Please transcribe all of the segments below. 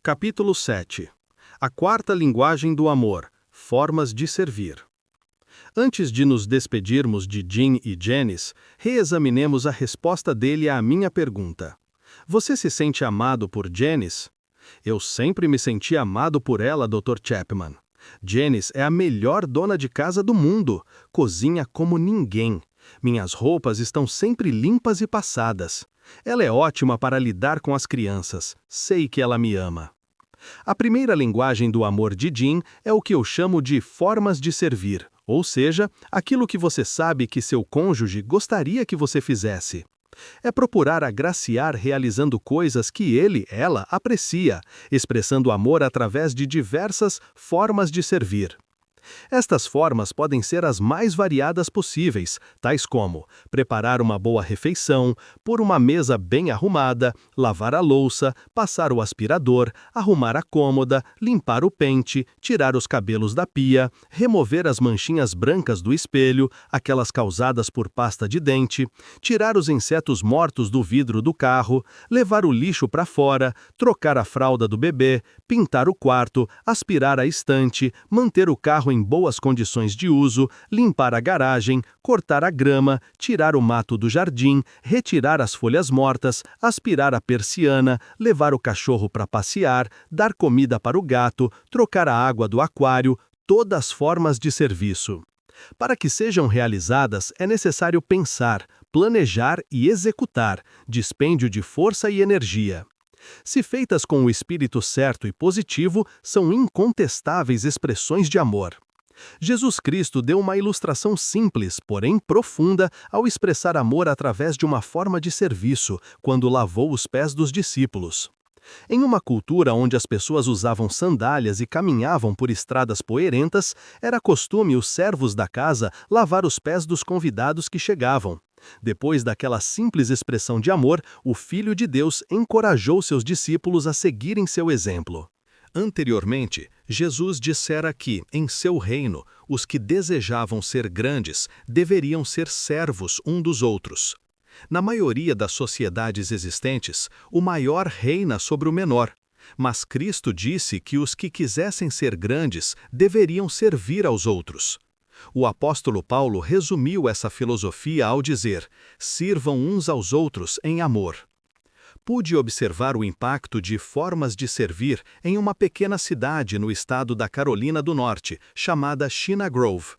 Capítulo 7. A quarta linguagem do amor, formas de servir. Antes de nos despedirmos de Jim e Janice, reexaminemos a resposta dele à minha pergunta. Você se sente amado por Janice? Eu sempre me senti amado por ela, Dr. Chapman. Janice é a melhor dona de casa do mundo, cozinha como ninguém. Minhas roupas estão sempre limpas e passadas. Ela é ótima para lidar com as crianças. Sei que ela me ama. A primeira linguagem do amor de Jim é o que eu chamo de formas de servir, ou seja, aquilo que você sabe que seu cônjuge gostaria que você fizesse. É procurar agraciar realizando coisas que ela aprecia, expressando amor através de diversas formas de servir. Estas formas podem ser as mais variadas possíveis, tais como preparar uma boa refeição, pôr uma mesa bem arrumada, lavar a louça, passar o aspirador, arrumar a cômoda, limpar o pente, tirar os cabelos da pia, remover as manchinhas brancas do espelho, aquelas causadas por pasta de dente, tirar os insetos mortos do vidro do carro, levar o lixo para fora, trocar a fralda do bebê, pintar o quarto, aspirar a estante, manter o carro em boas condições de uso, limpar a garagem, cortar a grama, tirar o mato do jardim, retirar as folhas mortas, aspirar a persiana, levar o cachorro para passear, dar comida para o gato, trocar a água do aquário, todas formas de serviço. Para que sejam realizadas, é necessário pensar, planejar e executar, dispêndio de força e energia. Se feitas com o espírito certo e positivo, são incontestáveis expressões de amor. Jesus Cristo deu uma ilustração simples, porém profunda, ao expressar amor através de uma forma de serviço, quando lavou os pés dos discípulos. Em uma cultura onde as pessoas usavam sandálias e caminhavam por estradas poeirentas, era costume os servos da casa lavar os pés dos convidados que chegavam. Depois daquela simples expressão de amor, o Filho de Deus encorajou seus discípulos a seguirem seu exemplo. Anteriormente, Jesus dissera que, em seu reino, os que desejavam ser grandes deveriam ser servos um dos outros. Na maioria das sociedades existentes, o maior reina sobre o menor, mas Cristo disse que os que quisessem ser grandes deveriam servir aos outros. O apóstolo Paulo resumiu essa filosofia ao dizer: sirvam uns aos outros em amor. Pude observar o impacto de formas de servir em uma pequena cidade no estado da Carolina do Norte, chamada China Grove.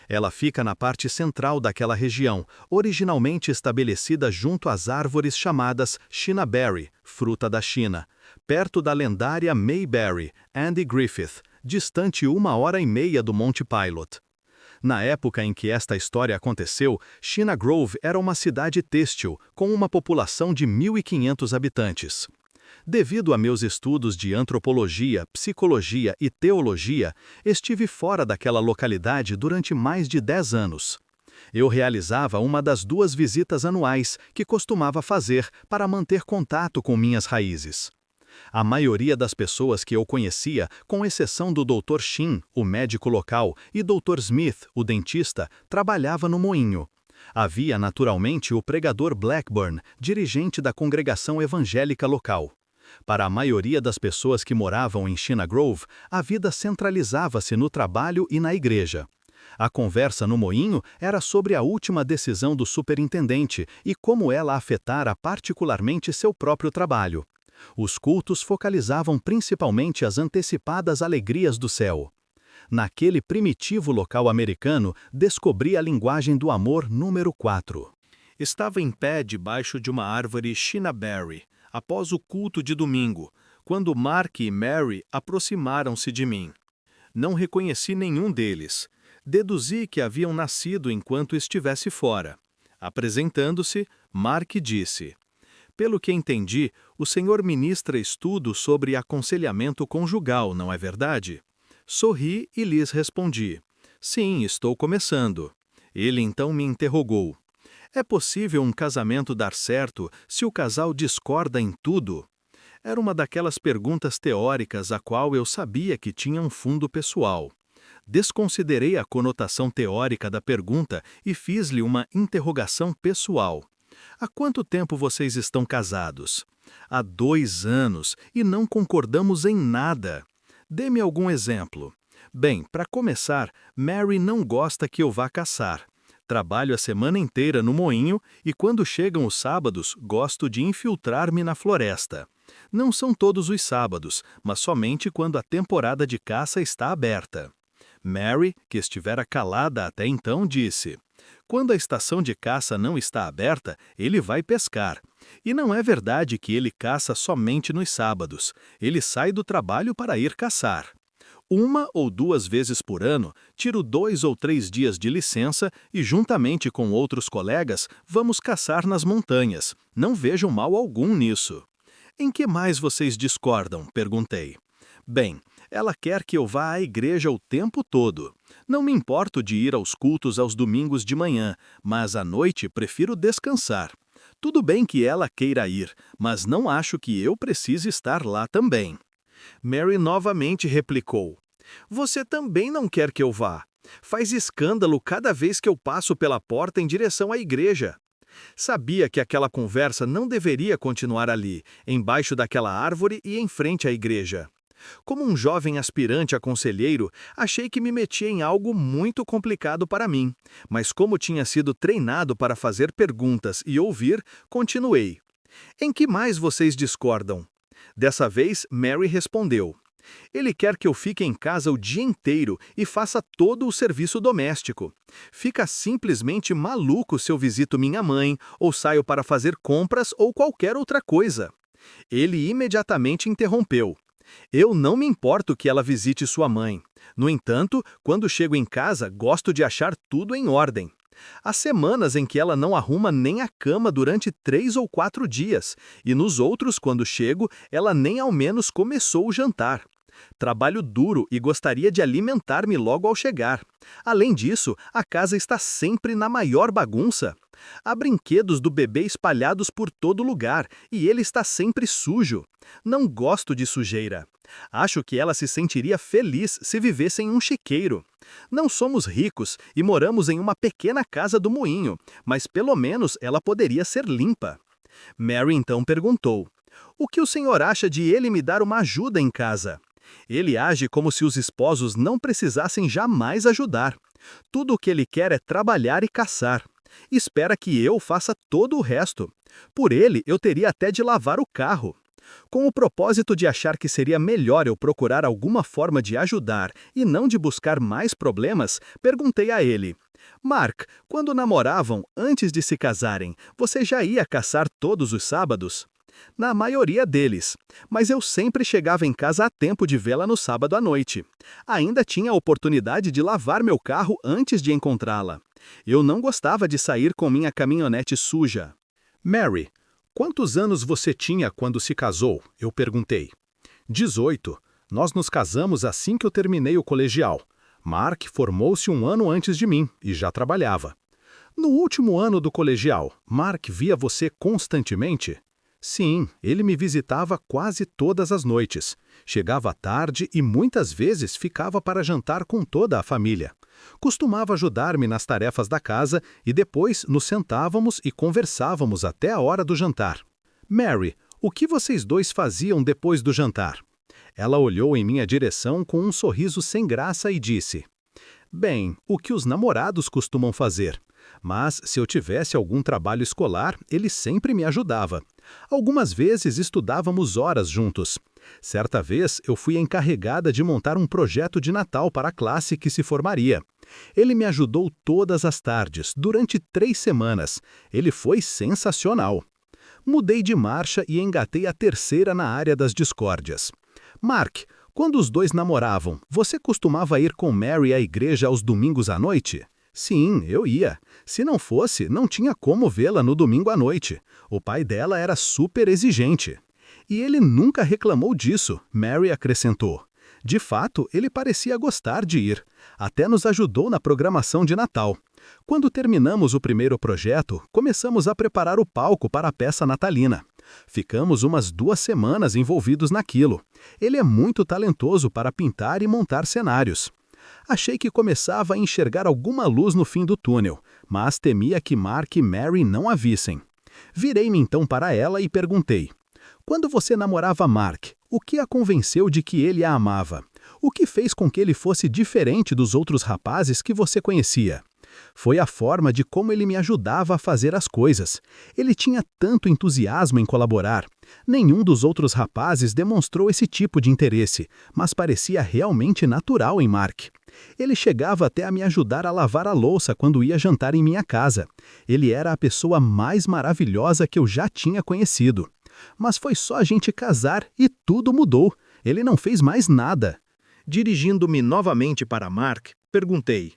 Ela fica na parte central daquela região, originalmente estabelecida junto às árvores chamadas China Berry, fruta da China, perto da lendária Mayberry, Andy Griffith, distante 1h30 do Monte Pilot. Na época em que esta história aconteceu, China Grove era uma cidade têxtil, com uma população de 1.500 habitantes. Devido a meus estudos de antropologia, psicologia e teologia, estive fora daquela localidade durante mais de 10 anos. Eu realizava uma das 2 visitas anuais que costumava fazer para manter contato com minhas raízes. A maioria das pessoas que eu conhecia, com exceção do Dr. Shin, o médico local, e Dr. Smith, o dentista, trabalhava no moinho. Havia, naturalmente, o pregador Blackburn, dirigente da congregação evangélica local. Para a maioria das pessoas que moravam em China Grove, a vida centralizava-se no trabalho e na igreja. A conversa no moinho era sobre a última decisão do superintendente e como ela afetara particularmente seu próprio trabalho. Os cultos focalizavam principalmente as antecipadas alegrias do céu. Naquele primitivo local americano, descobri a linguagem do amor número 4. Estava em pé debaixo de uma árvore China Berry, após o culto de domingo, quando Mark e Mary aproximaram-se de mim. Não reconheci nenhum deles. Deduzi que haviam nascido enquanto estivesse fora. Apresentando-se, Mark disse: pelo que entendi, o senhor ministra estudo sobre aconselhamento conjugal, não é verdade? Sorri e lhes respondi: sim, estou começando. Ele então me interrogou: é possível um casamento dar certo se o casal discorda em tudo? Era uma daquelas perguntas teóricas a qual eu sabia que tinha um fundo pessoal. Desconsiderei a conotação teórica da pergunta e fiz-lhe uma interrogação pessoal. Há quanto tempo vocês estão casados? Há 2 anos e não concordamos em nada. Dê-me algum exemplo. Bem, para começar, Mary não gosta que eu vá caçar. Trabalho a semana inteira no moinho e quando chegam os sábados, gosto de infiltrar-me na floresta. Não são todos os sábados, mas somente quando a temporada de caça está aberta. Mary, que estivera calada até então, disse: quando a estação de caça não está aberta, ele vai pescar. E não é verdade que ele caça somente nos sábados. Ele sai do trabalho para ir caçar. 1 ou 2 vezes por ano, tiro 2 ou 3 dias de licença e, juntamente com outros colegas, vamos caçar nas montanhas. Não vejo mal algum nisso. Em que mais vocês discordam? Perguntei. Bem, ela quer que eu vá à igreja o tempo todo. Não me importo de ir aos cultos aos domingos de manhã, mas à noite prefiro descansar. Tudo bem que ela queira ir, mas não acho que eu precise estar lá também. Mary novamente replicou: você também não quer que eu vá. Faz escândalo cada vez que eu passo pela porta em direção à igreja. Sabia que aquela conversa não deveria continuar ali, embaixo daquela árvore e em frente à igreja. Como um jovem aspirante a conselheiro, achei que me metia em algo muito complicado para mim, mas como tinha sido treinado para fazer perguntas e ouvir, continuei. Em que mais vocês discordam? Dessa vez, Mary respondeu: ele quer que eu fique em casa o dia inteiro e faça todo o serviço doméstico. Fica simplesmente maluco se eu visito minha mãe, ou saio para fazer compras ou qualquer outra coisa. Ele imediatamente interrompeu. Eu não me importo que ela visite sua mãe. No entanto, quando chego em casa, gosto de achar tudo em ordem. Há semanas em que ela não arruma nem a cama durante 3 ou 4 dias, e nos outros, quando chego, ela nem ao menos começou o jantar. Trabalho duro e gostaria de alimentar-me logo ao chegar. Além disso, a casa está sempre na maior bagunça. Há brinquedos do bebê espalhados por todo lugar e ele está sempre sujo. Não gosto de sujeira. Acho que ela se sentiria feliz se vivesse em um chiqueiro. Não somos ricos e moramos em uma pequena casa do moinho, mas pelo menos ela poderia ser limpa. Mary então perguntou: o que o senhor acha de ele me dar uma ajuda em casa? Ele age como se os esposos não precisassem jamais ajudar. Tudo o que ele quer é trabalhar e caçar. Espera que eu faça todo o resto. Por ele, eu teria até de lavar o carro. Com o propósito de achar que seria melhor eu procurar alguma forma de ajudar e não de buscar mais problemas, perguntei a ele: Mark, quando namoravam, antes de se casarem, você já ia caçar todos os sábados? Na maioria deles, mas eu sempre chegava em casa a tempo de vê-la no sábado à noite. Ainda tinha a oportunidade de lavar meu carro antes de encontrá-la. Eu não gostava de sair com minha caminhonete suja. Mary, quantos anos você tinha quando se casou? Eu perguntei. 18. Nós nos casamos assim que eu terminei o colegial. Mark formou-se 1 ano antes de mim e já trabalhava. No último ano do colegial, Mark via você constantemente? Sim, ele me visitava quase todas as noites. Chegava tarde e muitas vezes ficava para jantar com toda a família. Costumava ajudar-me nas tarefas da casa e depois nos sentávamos e conversávamos até a hora do jantar. Mary, o que vocês dois faziam depois do jantar? Ela olhou em minha direção com um sorriso sem graça e disse: bem, o que os namorados costumam fazer. Mas, se eu tivesse algum trabalho escolar, ele sempre me ajudava. Algumas vezes estudávamos horas juntos. Certa vez, eu fui encarregada de montar um projeto de Natal para a classe que se formaria. Ele me ajudou todas as tardes, durante 3 semanas. Ele foi sensacional. Mudei de marcha e engatei a terceira na área das discórdias. Mark, quando os dois namoravam, você costumava ir com Mary à igreja aos domingos à noite? Sim, eu ia. Se não fosse, não tinha como vê-la no domingo à noite. O pai dela era super exigente. E ele nunca reclamou disso, Mary acrescentou. De fato, ele parecia gostar de ir. Até nos ajudou na programação de Natal. Quando terminamos o primeiro projeto, começamos a preparar o palco para a peça natalina. Ficamos umas 2 semanas envolvidos naquilo. Ele é muito talentoso para pintar e montar cenários. Achei que começava a enxergar alguma luz no fim do túnel, mas temia que Mark e Mary não a vissem. Virei-me então para ela e perguntei: Quando você namorava Mark, o que a convenceu de que ele a amava? O que fez com que ele fosse diferente dos outros rapazes que você conhecia? Foi a forma de como ele me ajudava a fazer as coisas. Ele tinha tanto entusiasmo em colaborar. Nenhum dos outros rapazes demonstrou esse tipo de interesse, mas parecia realmente natural em Mark. Ele chegava até a me ajudar a lavar a louça quando ia jantar em minha casa. Ele era a pessoa mais maravilhosa que eu já tinha conhecido. Mas foi só a gente casar e tudo mudou. Ele não fez mais nada. Dirigindo-me novamente para Mark, perguntei: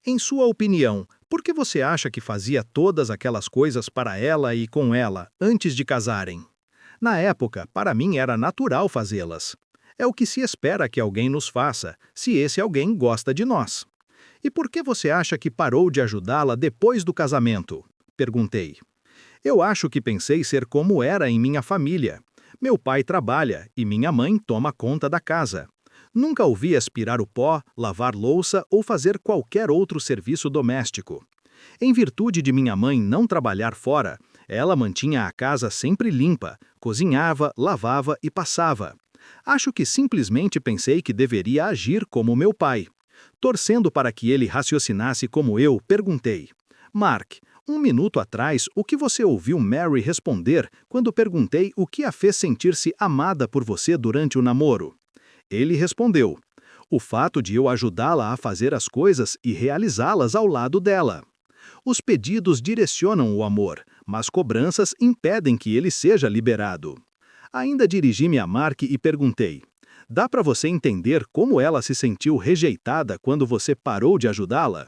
em sua opinião, por que você acha que fazia todas aquelas coisas para ela e com ela, antes de casarem? Na época, para mim era natural fazê-las. É o que se espera que alguém nos faça, se esse alguém gosta de nós. E por que você acha que parou de ajudá-la depois do casamento? Perguntei. Eu acho que pensei ser como era em minha família. Meu pai trabalha e minha mãe toma conta da casa. Nunca ouvi aspirar o pó, lavar louça ou fazer qualquer outro serviço doméstico. Em virtude de minha mãe não trabalhar fora, ela mantinha a casa sempre limpa, cozinhava, lavava e passava. Acho que simplesmente pensei que deveria agir como meu pai. Torcendo para que ele raciocinasse como eu, perguntei: Mark, um minuto atrás, o que você ouviu Mary responder quando perguntei o que a fez sentir-se amada por você durante o namoro? Ele respondeu: o fato de eu ajudá-la a fazer as coisas e realizá-las ao lado dela. Os pedidos direcionam o amor, mas cobranças impedem que ele seja liberado. Ainda dirigi-me a Mark e perguntei: dá para você entender como ela se sentiu rejeitada quando você parou de ajudá-la?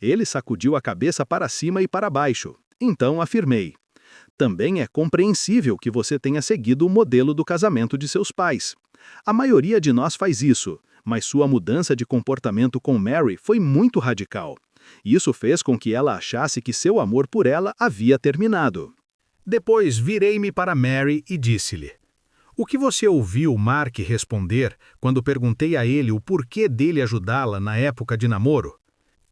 Ele sacudiu a cabeça para cima e para baixo. Então afirmei: também é compreensível que você tenha seguido o modelo do casamento de seus pais. A maioria de nós faz isso, mas sua mudança de comportamento com Mary foi muito radical. Isso fez com que ela achasse que seu amor por ela havia terminado. Depois virei-me para Mary e disse-lhe: o que você ouviu Mark responder quando perguntei a ele o porquê dele ajudá-la na época de namoro?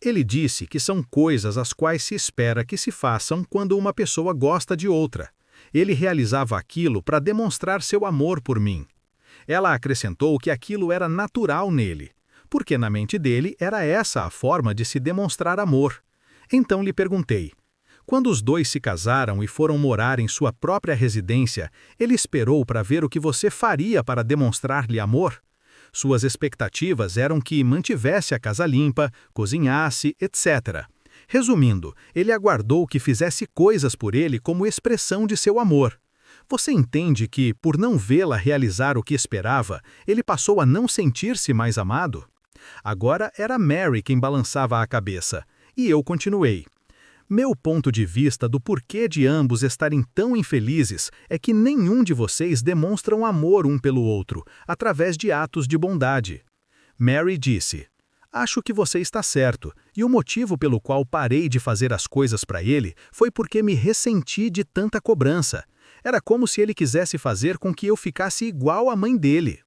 Ele disse que são coisas as quais se espera que se façam quando uma pessoa gosta de outra. Ele realizava aquilo para demonstrar seu amor por mim. Ela acrescentou que aquilo era natural nele, porque na mente dele era essa a forma de se demonstrar amor. Então lhe perguntei: quando os dois se casaram e foram morar em sua própria residência, ele esperou para ver o que você faria para demonstrar-lhe amor? Suas expectativas eram que mantivesse a casa limpa, cozinhasse, etc. Resumindo, ele aguardou que fizesse coisas por ele como expressão de seu amor. Você entende que, por não vê-la realizar o que esperava, ele passou a não sentir-se mais amado? Agora era Mary quem balançava a cabeça, e eu continuei. Meu ponto de vista do porquê de ambos estarem tão infelizes é que nenhum de vocês demonstram amor um pelo outro, através de atos de bondade. Mary disse: acho que você está certo, e o motivo pelo qual parei de fazer as coisas para ele foi porque me ressenti de tanta cobrança. Era como se ele quisesse fazer com que eu ficasse igual à mãe dele.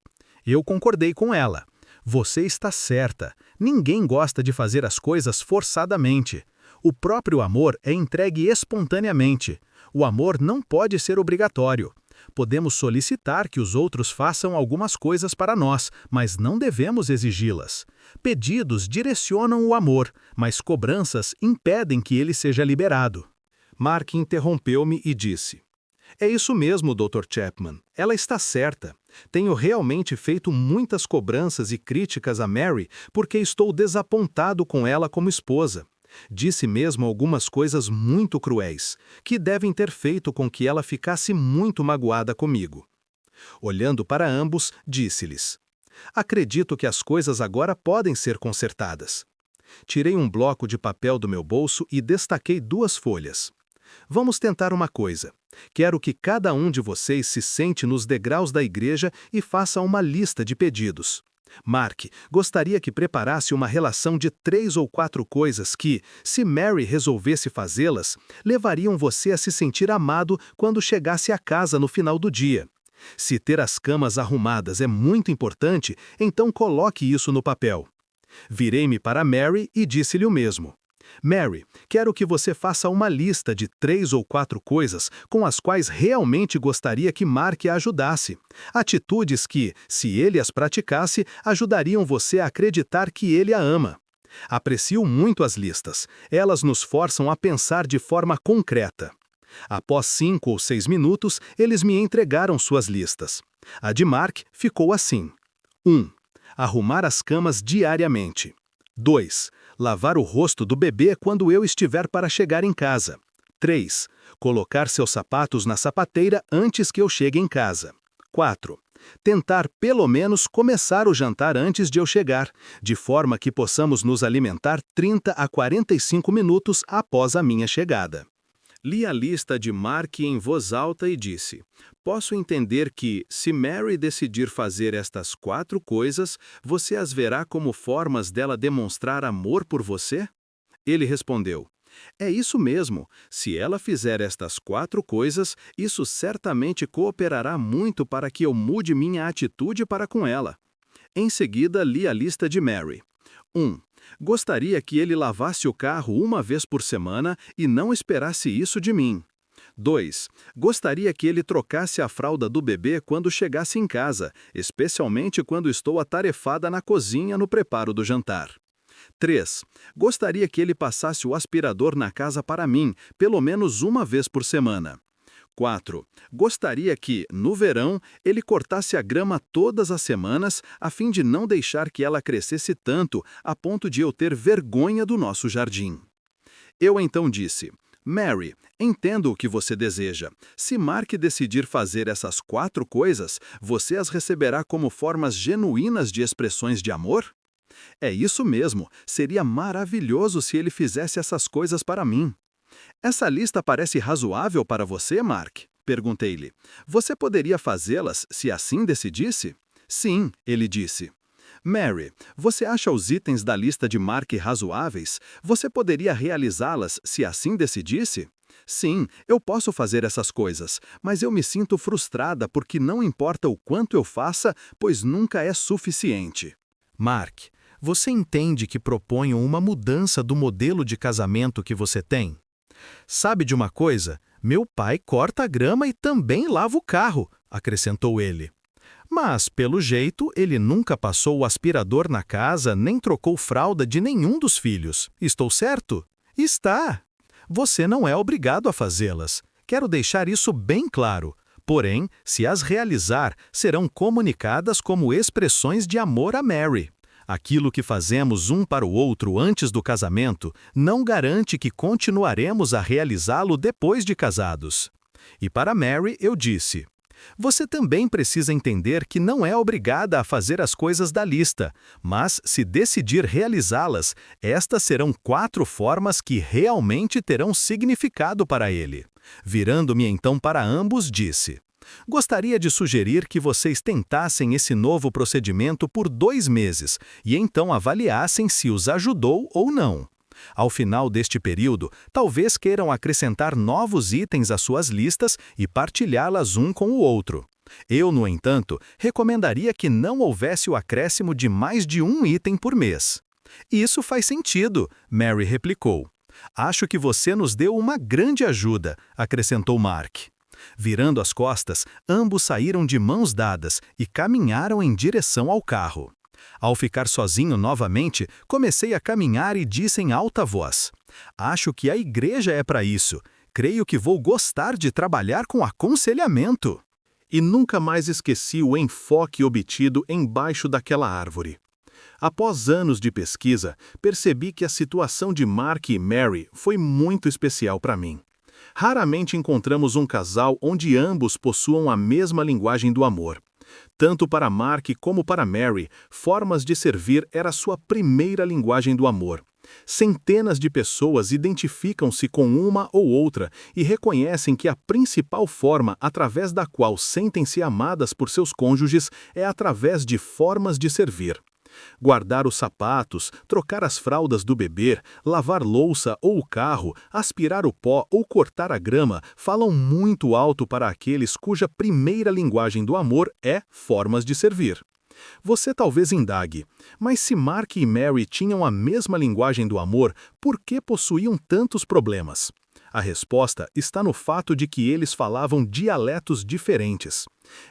Eu concordei com ela. Você está certa. Ninguém gosta de fazer as coisas forçadamente. O próprio amor é entregue espontaneamente. O amor não pode ser obrigatório. Podemos solicitar que os outros façam algumas coisas para nós, mas não devemos exigi-las. Pedidos direcionam o amor, mas cobranças impedem que ele seja liberado. Mark interrompeu-me e disse: é isso mesmo, Dr. Chapman. Ela está certa. Tenho realmente feito muitas cobranças e críticas a Mary porque estou desapontado com ela como esposa. Disse mesmo algumas coisas muito cruéis, que devem ter feito com que ela ficasse muito magoada comigo. Olhando para ambos, disse-lhes: acredito que as coisas agora podem ser consertadas. Tirei um bloco de papel do meu bolso e destaquei 2 folhas. Vamos tentar uma coisa. Quero que cada um de vocês se sente nos degraus da igreja e faça uma lista de pedidos. Mark, gostaria que preparasse uma relação de 3 ou 4 coisas que, se Mary resolvesse fazê-las, levariam você a se sentir amado quando chegasse a casa no final do dia. Se ter as camas arrumadas é muito importante, então coloque isso no papel. Virei-me para Mary e disse-lhe o mesmo. Mary, quero que você faça uma lista de 3 ou 4 coisas com as quais realmente gostaria que Mark a ajudasse. Atitudes que, se ele as praticasse, ajudariam você a acreditar que ele a ama. Aprecio muito as listas. Elas nos forçam a pensar de forma concreta. Após 5 ou 6 minutos, eles me entregaram suas listas. A de Mark ficou assim. 1. Arrumar as camas diariamente. 2. Lavar o rosto do bebê quando eu estiver para chegar em casa. 3. Colocar seus sapatos na sapateira antes que eu chegue em casa. 4. Tentar pelo menos começar o jantar antes de eu chegar, de forma que possamos nos alimentar 30 a 45 minutos após a minha chegada. Li a lista de Mark em voz alta e disse: posso entender que, se Mary decidir fazer estas 4 coisas, você as verá como formas dela demonstrar amor por você? Ele respondeu: é isso mesmo. Se ela fizer estas 4 coisas, isso certamente cooperará muito para que eu mude minha atitude para com ela. Em seguida, li a lista de Mary. 1. Gostaria que ele lavasse o carro uma vez por semana e não esperasse isso de mim. 2. Gostaria que ele trocasse a fralda do bebê quando chegasse em casa, especialmente quando estou atarefada na cozinha no preparo do jantar. 3. Gostaria que ele passasse o aspirador na casa para mim, pelo menos uma vez por semana. 4. Gostaria que, no verão, ele cortasse a grama todas as semanas, a fim de não deixar que ela crescesse tanto, a ponto de eu ter vergonha do nosso jardim. Eu então disse: Mary, entendo o que você deseja. Se Mark decidir fazer essas 4 coisas, você as receberá como formas genuínas de expressões de amor? É isso mesmo, seria maravilhoso se ele fizesse essas coisas para mim. Essa lista parece razoável para você, Mark? Perguntei-lhe. Você poderia fazê-las se assim decidisse? Sim, ele disse. Mary, você acha os itens da lista de Mark razoáveis? Você poderia realizá-las se assim decidisse? Sim, eu posso fazer essas coisas, mas eu me sinto frustrada porque não importa o quanto eu faça, pois nunca é suficiente. Mark, você entende que proponho uma mudança do modelo de casamento que você tem? Sabe de uma coisa? Meu pai corta a grama e também lava o carro, acrescentou ele. Mas, pelo jeito, ele nunca passou o aspirador na casa nem trocou fralda de nenhum dos filhos. Estou certo? Está! Você não é obrigado a fazê-las. Quero deixar isso bem claro. Porém, se as realizar, serão comunicadas como expressões de amor a Mary. Aquilo que fazemos um para o outro antes do casamento não garante que continuaremos a realizá-lo depois de casados. E para Mary eu disse: você também precisa entender que não é obrigada a fazer as coisas da lista, mas se decidir realizá-las, estas serão 4 formas que realmente terão significado para ele. Virando-me então para ambos, disse: gostaria de sugerir que vocês tentassem esse novo procedimento por 2 meses e então avaliassem se os ajudou ou não. Ao final deste período, talvez queiram acrescentar novos itens às suas listas e partilhá-las um com o outro. Eu, no entanto, recomendaria que não houvesse o acréscimo de mais de um item por mês. Isso faz sentido, Mary replicou. Acho que você nos deu uma grande ajuda, acrescentou Mark. Virando as costas, ambos saíram de mãos dadas e caminharam em direção ao carro. Ao ficar sozinho novamente, comecei a caminhar e disse em alta voz: acho que a igreja é para isso. Creio que vou gostar de trabalhar com aconselhamento. E nunca mais esqueci o enfoque obtido embaixo daquela árvore. Após anos de pesquisa, percebi que a situação de Mark e Mary foi muito especial para mim. Raramente encontramos um casal onde ambos possuam a mesma linguagem do amor. Tanto para Mark como para Mary, formas de servir era sua primeira linguagem do amor. Centenas de pessoas identificam-se com uma ou outra e reconhecem que a principal forma através da qual sentem-se amadas por seus cônjuges é através de formas de servir. Guardar os sapatos, trocar as fraldas do bebê, lavar louça ou o carro, aspirar o pó ou cortar a grama falam muito alto para aqueles cuja primeira linguagem do amor é formas de servir. Você talvez indague, mas se Mark e Mary tinham a mesma linguagem do amor, por que possuíam tantos problemas? A resposta está no fato de que eles falavam dialetos diferentes.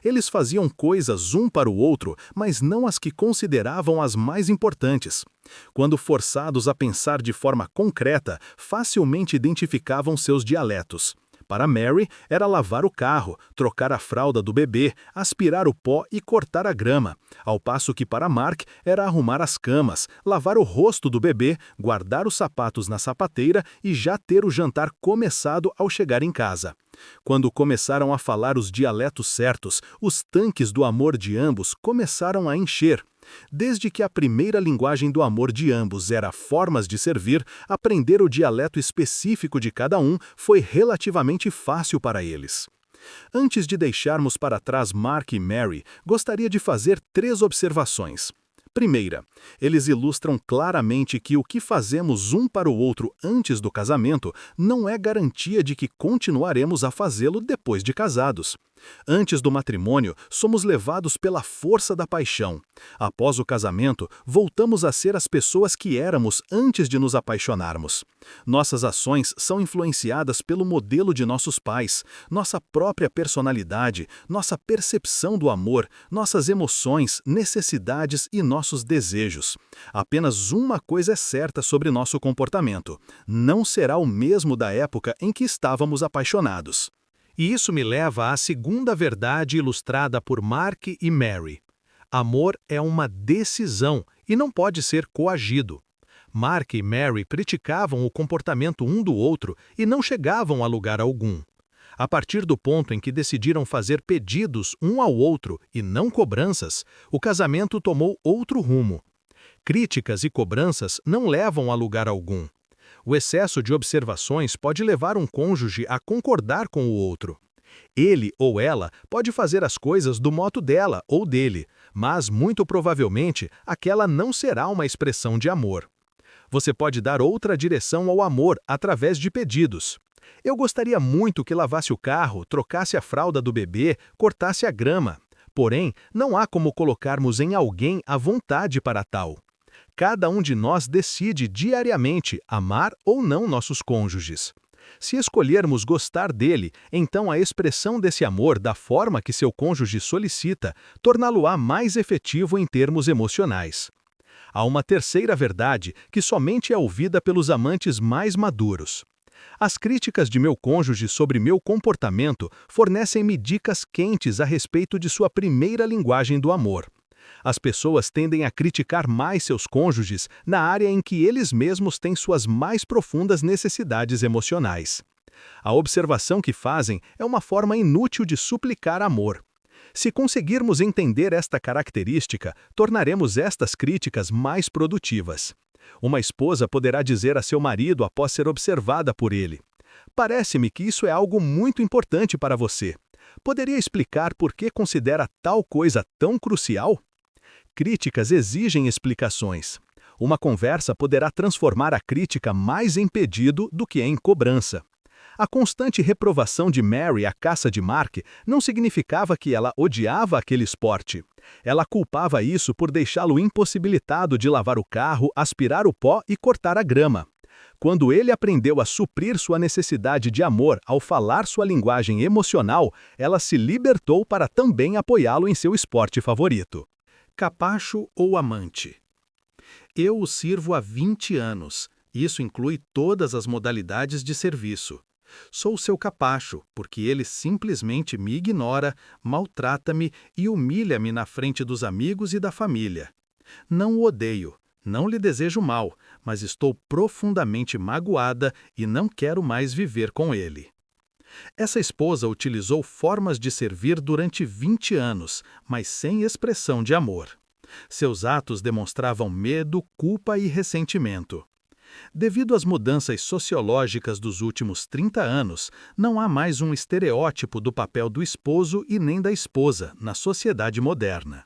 Eles faziam coisas um para o outro, mas não as que consideravam as mais importantes. Quando forçados a pensar de forma concreta, facilmente identificavam seus dialetos. Para Mary, era lavar o carro, trocar a fralda do bebê, aspirar o pó e cortar a grama, ao passo que para Mark era arrumar as camas, lavar o rosto do bebê, guardar os sapatos na sapateira e já ter o jantar começado ao chegar em casa. Quando começaram a falar os dialetos certos, os tanques do amor de ambos começaram a encher. Desde que a primeira linguagem do amor de ambos era formas de servir, aprender o dialeto específico de cada um foi relativamente fácil para eles. Antes de deixarmos para trás Mark e Mary, gostaria de fazer 3 observações. Primeira, eles ilustram claramente que o que fazemos um para o outro antes do casamento não é garantia de que continuaremos a fazê-lo depois de casados. Antes do matrimônio, somos levados pela força da paixão. Após o casamento, voltamos a ser as pessoas que éramos antes de nos apaixonarmos. Nossas ações são influenciadas pelo modelo de nossos pais, nossa própria personalidade, nossa percepção do amor, nossas emoções, necessidades e nossos desejos. Apenas uma coisa é certa sobre nosso comportamento: não será o mesmo da época em que estávamos apaixonados. E isso me leva à segunda verdade ilustrada por Mark e Mary. Amor é uma decisão e não pode ser coagido. Mark e Mary criticavam o comportamento um do outro e não chegavam a lugar algum. A partir do ponto em que decidiram fazer pedidos um ao outro e não cobranças, o casamento tomou outro rumo. Críticas e cobranças não levam a lugar algum. O excesso de observações pode levar um cônjuge a concordar com o outro. Ele ou ela pode fazer as coisas do modo dela ou dele, mas, muito provavelmente, aquela não será uma expressão de amor. Você pode dar outra direção ao amor através de pedidos. Eu gostaria muito que lavasse o carro, trocasse a fralda do bebê, cortasse a grama. Porém, não há como colocarmos em alguém a vontade para tal. Cada um de nós decide diariamente amar ou não nossos cônjuges. Se escolhermos gostar dele, então a expressão desse amor da forma que seu cônjuge solicita torná-lo-á mais efetivo em termos emocionais. Há uma terceira verdade que somente é ouvida pelos amantes mais maduros. As críticas de meu cônjuge sobre meu comportamento fornecem-me dicas quentes a respeito de sua primeira linguagem do amor. As pessoas tendem a criticar mais seus cônjuges na área em que eles mesmos têm suas mais profundas necessidades emocionais. A observação que fazem é uma forma inútil de suplicar amor. Se conseguirmos entender esta característica, tornaremos estas críticas mais produtivas. Uma esposa poderá dizer a seu marido após ser observada por ele: "Parece-me que isso é algo muito importante para você. Poderia explicar por que considera tal coisa tão crucial?" Críticas exigem explicações. Uma conversa poderá transformar a crítica mais em pedido do que em cobrança. A constante reprovação de Mary à caça de Mark não significava que ela odiava aquele esporte. Ela culpava isso por deixá-lo impossibilitado de lavar o carro, aspirar o pó e cortar a grama. Quando ele aprendeu a suprir sua necessidade de amor ao falar sua linguagem emocional, ela se libertou para também apoiá-lo em seu esporte favorito. Capacho ou amante? Eu o sirvo há 20 anos. Isso inclui todas as modalidades de serviço. Sou seu capacho, porque ele simplesmente me ignora, maltrata-me e humilha-me na frente dos amigos e da família. Não o odeio, não lhe desejo mal, mas estou profundamente magoada e não quero mais viver com ele. Essa esposa utilizou formas de servir durante 20 anos, mas sem expressão de amor. Seus atos demonstravam medo, culpa e ressentimento. Devido às mudanças sociológicas dos últimos 30 anos, não há mais um estereótipo do papel do esposo e nem da esposa na sociedade moderna.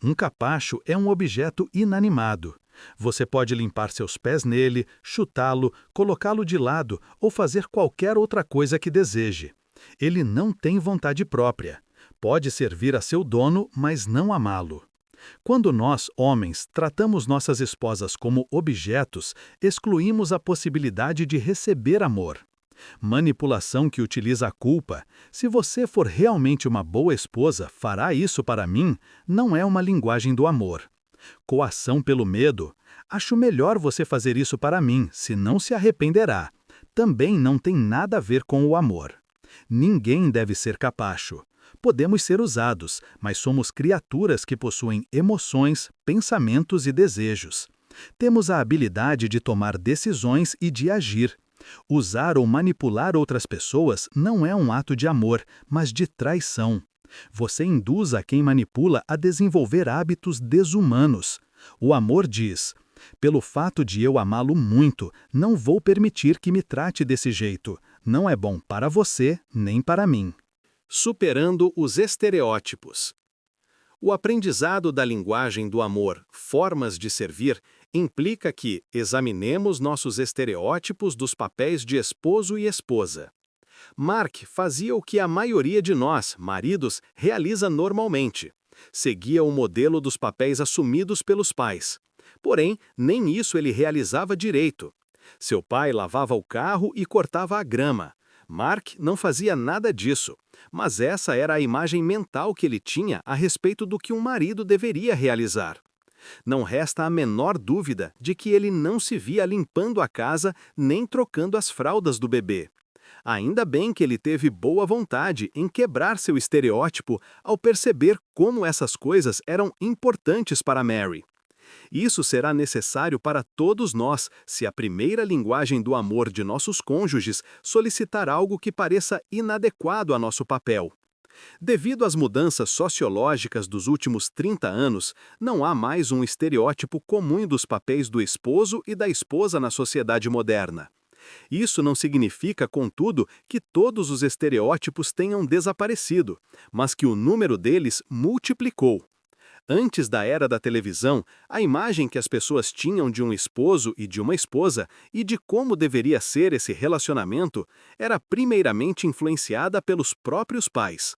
Um capacho é um objeto inanimado. Você pode limpar seus pés nele, chutá-lo, colocá-lo de lado ou fazer qualquer outra coisa que deseje. Ele não tem vontade própria. Pode servir a seu dono, mas não amá-lo. Quando nós, homens, tratamos nossas esposas como objetos, excluímos a possibilidade de receber amor. Manipulação que utiliza a culpa. Se você for realmente uma boa esposa, fará isso para mim, não é uma linguagem do amor. Coação pelo medo. Acho melhor você fazer isso para mim, senão se arrependerá. Também não tem nada a ver com o amor. Ninguém deve ser capacho. Podemos ser usados, mas somos criaturas que possuem emoções, pensamentos e desejos. Temos a habilidade de tomar decisões e de agir. Usar ou manipular outras pessoas não é um ato de amor, mas de traição. Você induz a quem manipula a desenvolver hábitos desumanos. O amor diz: pelo fato de eu amá-lo muito, não vou permitir que me trate desse jeito. Não é bom para você, nem para mim. Superando os estereótipos. O aprendizado da linguagem do amor, formas de servir, implica que examinemos nossos estereótipos dos papéis de esposo e esposa. Mark fazia o que a maioria de nós, maridos, realiza normalmente. Seguia o modelo dos papéis assumidos pelos pais. Porém, nem isso ele realizava direito. Seu pai lavava o carro e cortava a grama. Mark não fazia nada disso, mas essa era a imagem mental que ele tinha a respeito do que um marido deveria realizar. Não resta a menor dúvida de que ele não se via limpando a casa nem trocando as fraldas do bebê. Ainda bem que ele teve boa vontade em quebrar seu estereótipo ao perceber como essas coisas eram importantes para Mary. Isso será necessário para todos nós se a primeira linguagem do amor de nossos cônjuges solicitar algo que pareça inadequado a nosso papel. Devido às mudanças sociológicas dos últimos 30 anos, não há mais um estereótipo comum dos papéis do esposo e da esposa na sociedade moderna. Isso não significa, contudo, que todos os estereótipos tenham desaparecido, mas que o número deles multiplicou. Antes da era da televisão, a imagem que as pessoas tinham de um esposo e de uma esposa e de como deveria ser esse relacionamento era primeiramente influenciada pelos próprios pais.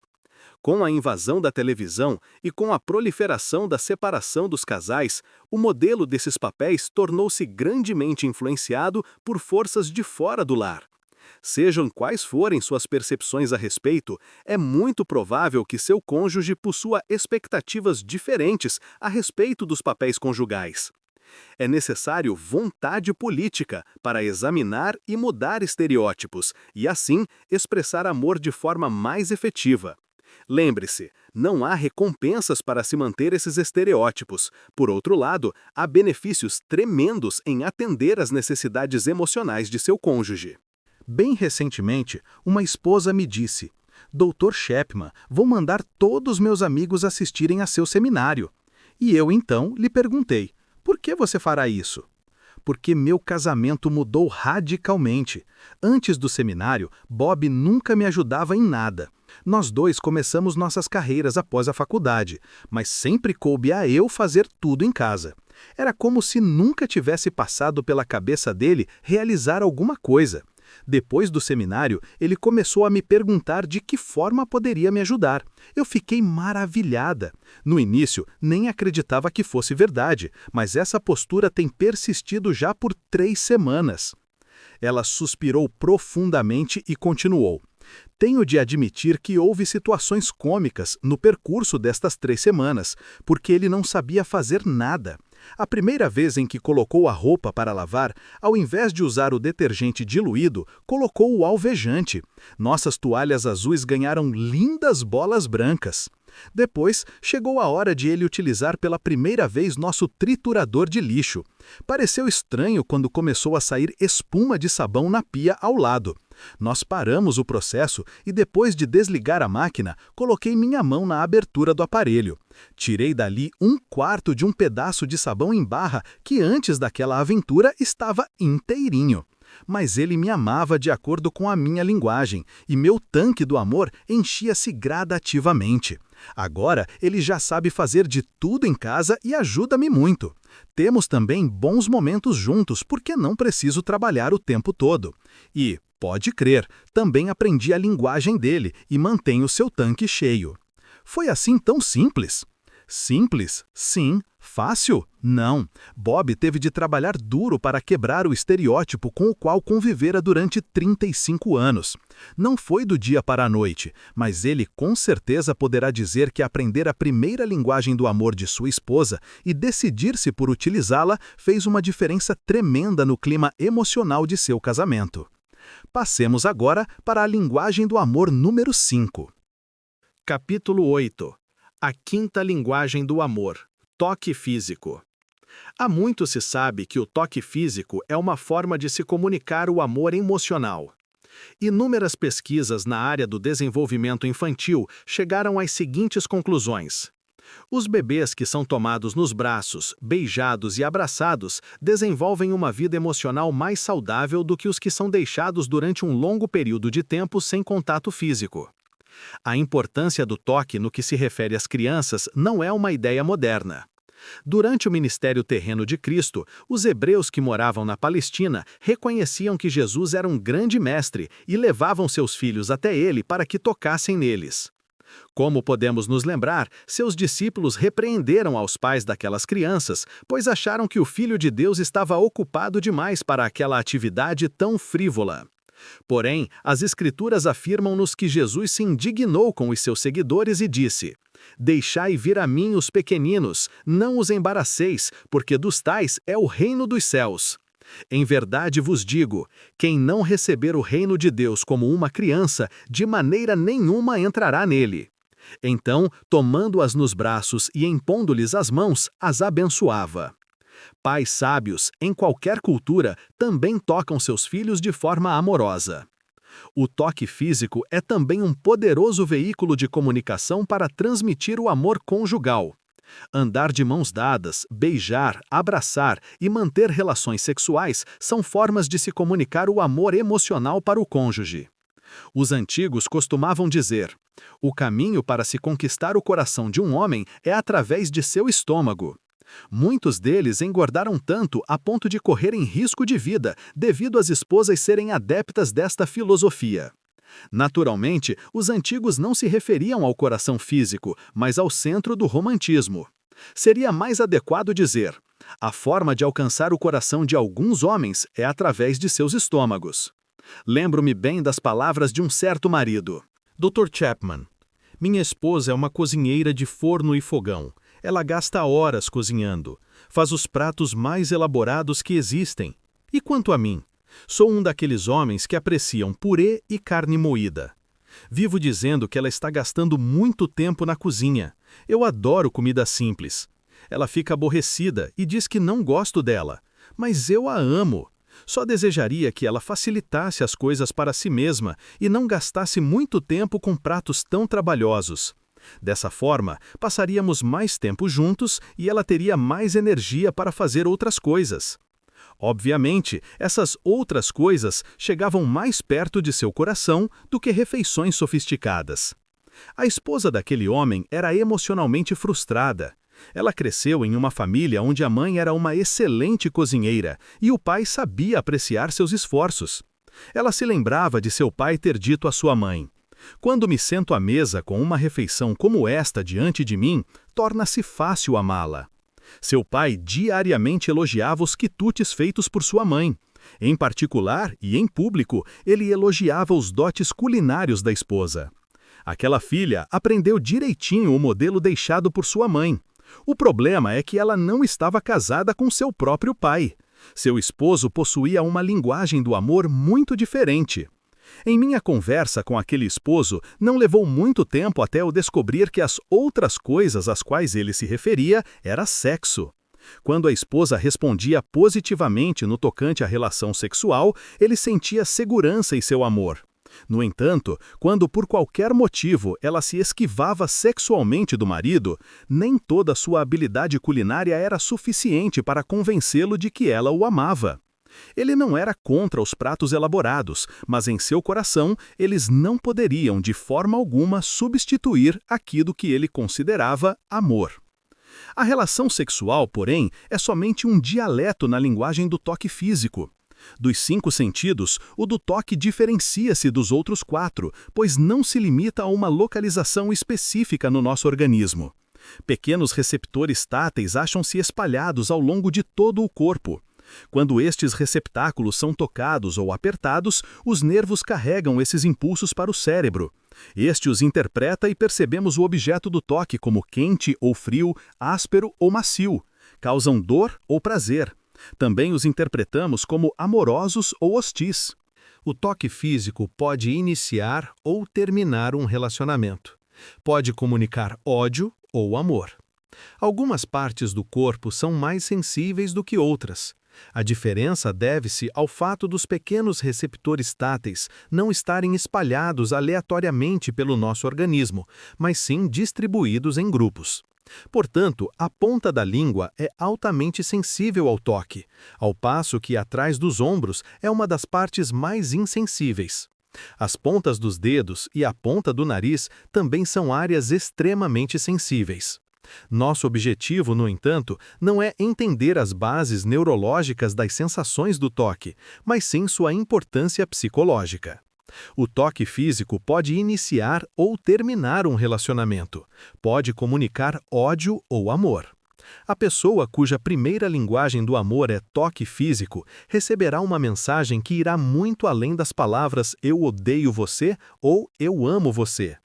Com a invasão da televisão e com a proliferação da separação dos casais, o modelo desses papéis tornou-se grandemente influenciado por forças de fora do lar. Sejam quais forem suas percepções a respeito, é muito provável que seu cônjuge possua expectativas diferentes a respeito dos papéis conjugais. É necessário vontade política para examinar e mudar estereótipos e, assim, expressar amor de forma mais efetiva. Lembre-se, não há recompensas para se manter esses estereótipos. Por outro lado, há benefícios tremendos em atender às necessidades emocionais de seu cônjuge. Bem recentemente, uma esposa me disse: Dr. Chapman, vou mandar todos meus amigos assistirem a seu seminário. E eu então lhe perguntei: por que você fará isso? Porque meu casamento mudou radicalmente. Antes do seminário, Bob nunca me ajudava em nada. Nós dois começamos nossas carreiras após a faculdade, mas sempre coube a eu fazer tudo em casa. Era como se nunca tivesse passado pela cabeça dele realizar alguma coisa. Depois do seminário, ele começou a me perguntar de que forma poderia me ajudar. Eu fiquei maravilhada. No início, nem acreditava que fosse verdade, mas essa postura tem persistido já por 3 semanas. Ela suspirou profundamente e continuou: tenho de admitir que houve situações cômicas no percurso destas 3 semanas, porque ele não sabia fazer nada. A primeira vez em que colocou a roupa para lavar, ao invés de usar o detergente diluído, colocou o alvejante. Nossas toalhas azuis ganharam lindas bolas brancas. Depois, chegou a hora de ele utilizar pela primeira vez nosso triturador de lixo. Pareceu estranho quando começou a sair espuma de sabão na pia ao lado. Nós paramos o processo e, depois de desligar a máquina, coloquei minha mão na abertura do aparelho. Tirei dali 1/4 de um pedaço de sabão em barra que antes daquela aventura estava inteirinho. Mas ele me amava de acordo com a minha linguagem, e meu tanque do amor enchia-se gradativamente. Agora ele já sabe fazer de tudo em casa e ajuda-me muito. Temos também bons momentos juntos porque não preciso trabalhar o tempo todo. E, pode crer, também aprendi a linguagem dele e mantenho seu tanque cheio. Foi assim tão simples? Simples? Sim. Fácil? Não. Bob teve de trabalhar duro para quebrar o estereótipo com o qual convivera durante 35 anos. Não foi do dia para a noite, mas ele com certeza poderá dizer que aprender a primeira linguagem do amor de sua esposa e decidir-se por utilizá-la fez uma diferença tremenda no clima emocional de seu casamento. Passemos agora para a linguagem do amor número 5. Capítulo 8. A quinta linguagem do amor. Toque físico. Há muito se sabe que o toque físico é uma forma de se comunicar o amor emocional. Inúmeras pesquisas na área do desenvolvimento infantil chegaram às seguintes conclusões. Os bebês que são tomados nos braços, beijados e abraçados desenvolvem uma vida emocional mais saudável do que os que são deixados durante um longo período de tempo sem contato físico. A importância do toque no que se refere às crianças não é uma ideia moderna. Durante o ministério terreno de Cristo, os hebreus que moravam na Palestina reconheciam que Jesus era um grande mestre e levavam seus filhos até ele para que tocassem neles. Como podemos nos lembrar, seus discípulos repreenderam aos pais daquelas crianças, pois acharam que o Filho de Deus estava ocupado demais para aquela atividade tão frívola. Porém, as Escrituras afirmam-nos que Jesus se indignou com os seus seguidores e disse: "Deixai vir a mim os pequeninos, não os embaraceis, porque dos tais é o reino dos céus. Em verdade vos digo, quem não receber o reino de Deus como uma criança, de maneira nenhuma entrará nele." Então, tomando-as nos braços e impondo-lhes as mãos, as abençoava. Pais sábios, em qualquer cultura, também tocam seus filhos de forma amorosa. O toque físico é também um poderoso veículo de comunicação para transmitir o amor conjugal. Andar de mãos dadas, beijar, abraçar e manter relações sexuais são formas de se comunicar o amor emocional para o cônjuge. Os antigos costumavam dizer: "O caminho para se conquistar o coração de um homem é através de seu estômago." Muitos deles engordaram tanto a ponto de correrem risco de vida devido às esposas serem adeptas desta filosofia. Naturalmente, os antigos não se referiam ao coração físico, mas ao centro do romantismo. Seria mais adequado dizer: a forma de alcançar o coração de alguns homens é através de seus estômagos. Lembro-me bem das palavras de um certo marido. Dr. Chapman, minha esposa é uma cozinheira de forno e fogão. Ela gasta horas cozinhando, faz os pratos mais elaborados que existem. E quanto a mim? Sou um daqueles homens que apreciam purê e carne moída. Vivo dizendo que ela está gastando muito tempo na cozinha. Eu adoro comida simples. Ela fica aborrecida e diz que não gosto dela, mas eu a amo. Só desejaria que ela facilitasse as coisas para si mesma e não gastasse muito tempo com pratos tão trabalhosos. Dessa forma, passaríamos mais tempo juntos e ela teria mais energia para fazer outras coisas. Obviamente, essas outras coisas chegavam mais perto de seu coração do que refeições sofisticadas. A esposa daquele homem era emocionalmente frustrada. Ela cresceu em uma família onde a mãe era uma excelente cozinheira e o pai sabia apreciar seus esforços. Ela se lembrava de seu pai ter dito à sua mãe: "Quando me sento à mesa com uma refeição como esta diante de mim, torna-se fácil amá-la." Seu pai diariamente elogiava os quitutes feitos por sua mãe. Em particular e em público, ele elogiava os dotes culinários da esposa. Aquela filha aprendeu direitinho o modelo deixado por sua mãe. O problema é que ela não estava casada com seu próprio pai. Seu esposo possuía uma linguagem do amor muito diferente. Em minha conversa com aquele esposo, não levou muito tempo até eu descobrir que as outras coisas às quais ele se referia era sexo. Quando a esposa respondia positivamente no tocante à relação sexual, ele sentia segurança em seu amor. No entanto, quando por qualquer motivo ela se esquivava sexualmente do marido, nem toda sua habilidade culinária era suficiente para convencê-lo de que ela o amava. Ele não era contra os pratos elaborados, mas em seu coração eles não poderiam de forma alguma substituir aquilo que ele considerava amor. A relação sexual, porém, é somente um dialeto na linguagem do toque físico. Dos 5 sentidos, o do toque diferencia-se dos outros 4, pois não se limita a uma localização específica no nosso organismo. Pequenos receptores táteis acham-se espalhados ao longo de todo o corpo. Quando estes receptáculos são tocados ou apertados, os nervos carregam esses impulsos para o cérebro. Este os interpreta e percebemos o objeto do toque como quente ou frio, áspero ou macio. Causam dor ou prazer. Também os interpretamos como amorosos ou hostis. O toque físico pode iniciar ou terminar um relacionamento. Pode comunicar ódio ou amor. Algumas partes do corpo são mais sensíveis do que outras. A diferença deve-se ao fato dos pequenos receptores táteis não estarem espalhados aleatoriamente pelo nosso organismo, mas sim distribuídos em grupos. Portanto, a ponta da língua é altamente sensível ao toque, ao passo que atrás dos ombros é uma das partes mais insensíveis. As pontas dos dedos e a ponta do nariz também são áreas extremamente sensíveis. Nosso objetivo, no entanto, não é entender as bases neurológicas das sensações do toque, mas sim sua importância psicológica. O toque físico pode iniciar ou terminar um relacionamento. Pode comunicar ódio ou amor. A pessoa cuja primeira linguagem do amor é toque físico receberá uma mensagem que irá muito além das palavras "eu odeio você" ou "eu amo você".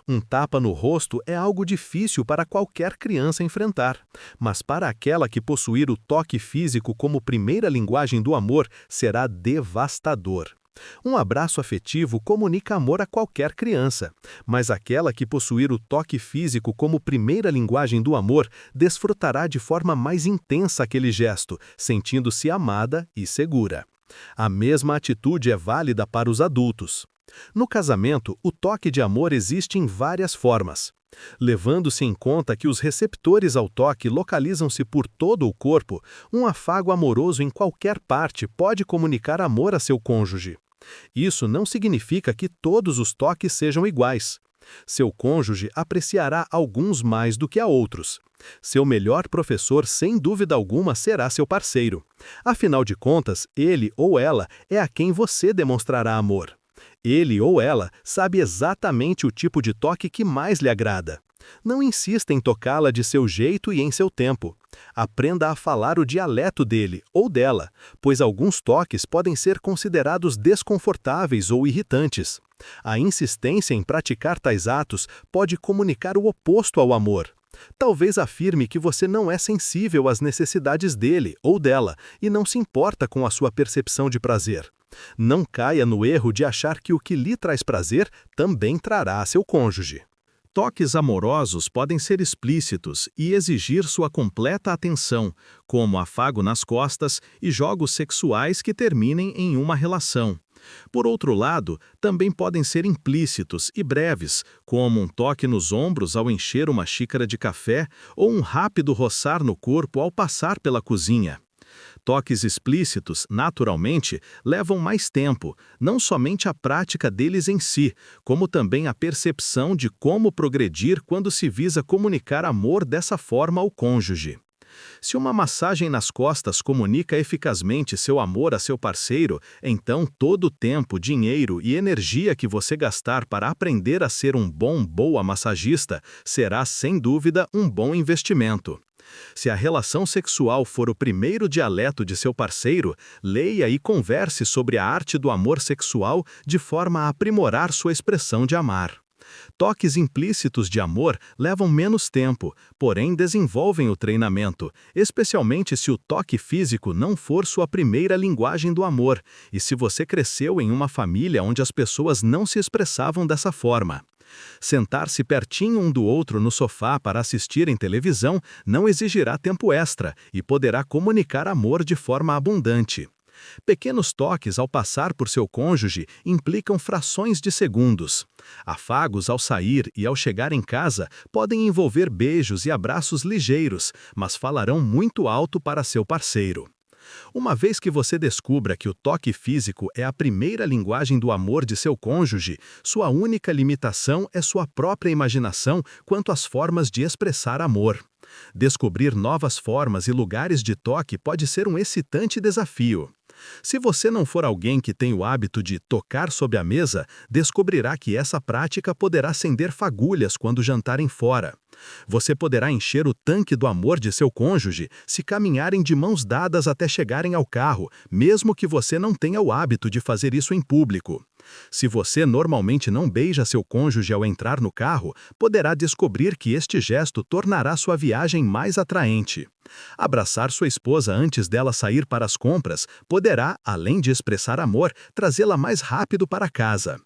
Um tapa no rosto é algo difícil para qualquer criança enfrentar, mas para aquela que possuir o toque físico como primeira linguagem do amor será devastador. Um abraço afetivo comunica amor a qualquer criança, mas aquela que possuir o toque físico como primeira linguagem do amor desfrutará de forma mais intensa aquele gesto, sentindo-se amada e segura. A mesma atitude é válida para os adultos. No casamento, o toque de amor existe em várias formas. Levando-se em conta que os receptores ao toque localizam-se por todo o corpo, um afago amoroso em qualquer parte pode comunicar amor a seu cônjuge. Isso não significa que todos os toques sejam iguais. Seu cônjuge apreciará alguns mais do que a outros. Seu melhor professor, sem dúvida alguma, será seu parceiro. Afinal de contas, ele ou ela é a quem você demonstrará amor. Ele ou ela sabe exatamente o tipo de toque que mais lhe agrada. Não insista em tocá-la de seu jeito e em seu tempo. Aprenda a falar o dialeto dele ou dela, pois alguns toques podem ser considerados desconfortáveis ou irritantes. A insistência em praticar tais atos pode comunicar o oposto ao amor. Talvez afirme que você não é sensível às necessidades dele ou dela e não se importa com a sua percepção de prazer. Não caia no erro de achar que o que lhe traz prazer também trará a seu cônjuge. Toques amorosos podem ser explícitos e exigir sua completa atenção, como afago nas costas e jogos sexuais que terminem em uma relação. Por outro lado, também podem ser implícitos e breves, como um toque nos ombros ao encher uma xícara de café ou um rápido roçar no corpo ao passar pela cozinha. Toques explícitos, naturalmente, levam mais tempo, não somente a prática deles em si, como também a percepção de como progredir quando se visa comunicar amor dessa forma ao cônjuge. Se uma massagem nas costas comunica eficazmente seu amor a seu parceiro, então todo o tempo, dinheiro e energia que você gastar para aprender a ser um boa massagista será, sem dúvida, um bom investimento. Se a relação sexual for o primeiro dialeto de seu parceiro, leia e converse sobre a arte do amor sexual de forma a aprimorar sua expressão de amar. Toques implícitos de amor levam menos tempo, porém desenvolvem o treinamento, especialmente se o toque físico não for sua primeira linguagem do amor, e se você cresceu em uma família onde as pessoas não se expressavam dessa forma. Sentar-se pertinho um do outro no sofá para assistir em televisão não exigirá tempo extra e poderá comunicar amor de forma abundante. Pequenos toques ao passar por seu cônjuge implicam frações de segundos. Afagos ao sair e ao chegar em casa podem envolver beijos e abraços ligeiros, mas falarão muito alto para seu parceiro. Uma vez que você descubra que o toque físico é a primeira linguagem do amor de seu cônjuge, sua única limitação é sua própria imaginação quanto às formas de expressar amor. Descobrir novas formas e lugares de toque pode ser um excitante desafio. Se você não for alguém que tem o hábito de tocar sob a mesa, descobrirá que essa prática poderá acender fagulhas quando jantarem fora. Você poderá encher o tanque do amor de seu cônjuge se caminharem de mãos dadas até chegarem ao carro, mesmo que você não tenha o hábito de fazer isso em público. Se você normalmente não beija seu cônjuge ao entrar no carro, poderá descobrir que este gesto tornará sua viagem mais atraente. Abraçar sua esposa antes dela sair para as compras poderá, além de expressar amor, trazê-la mais rápido para casa.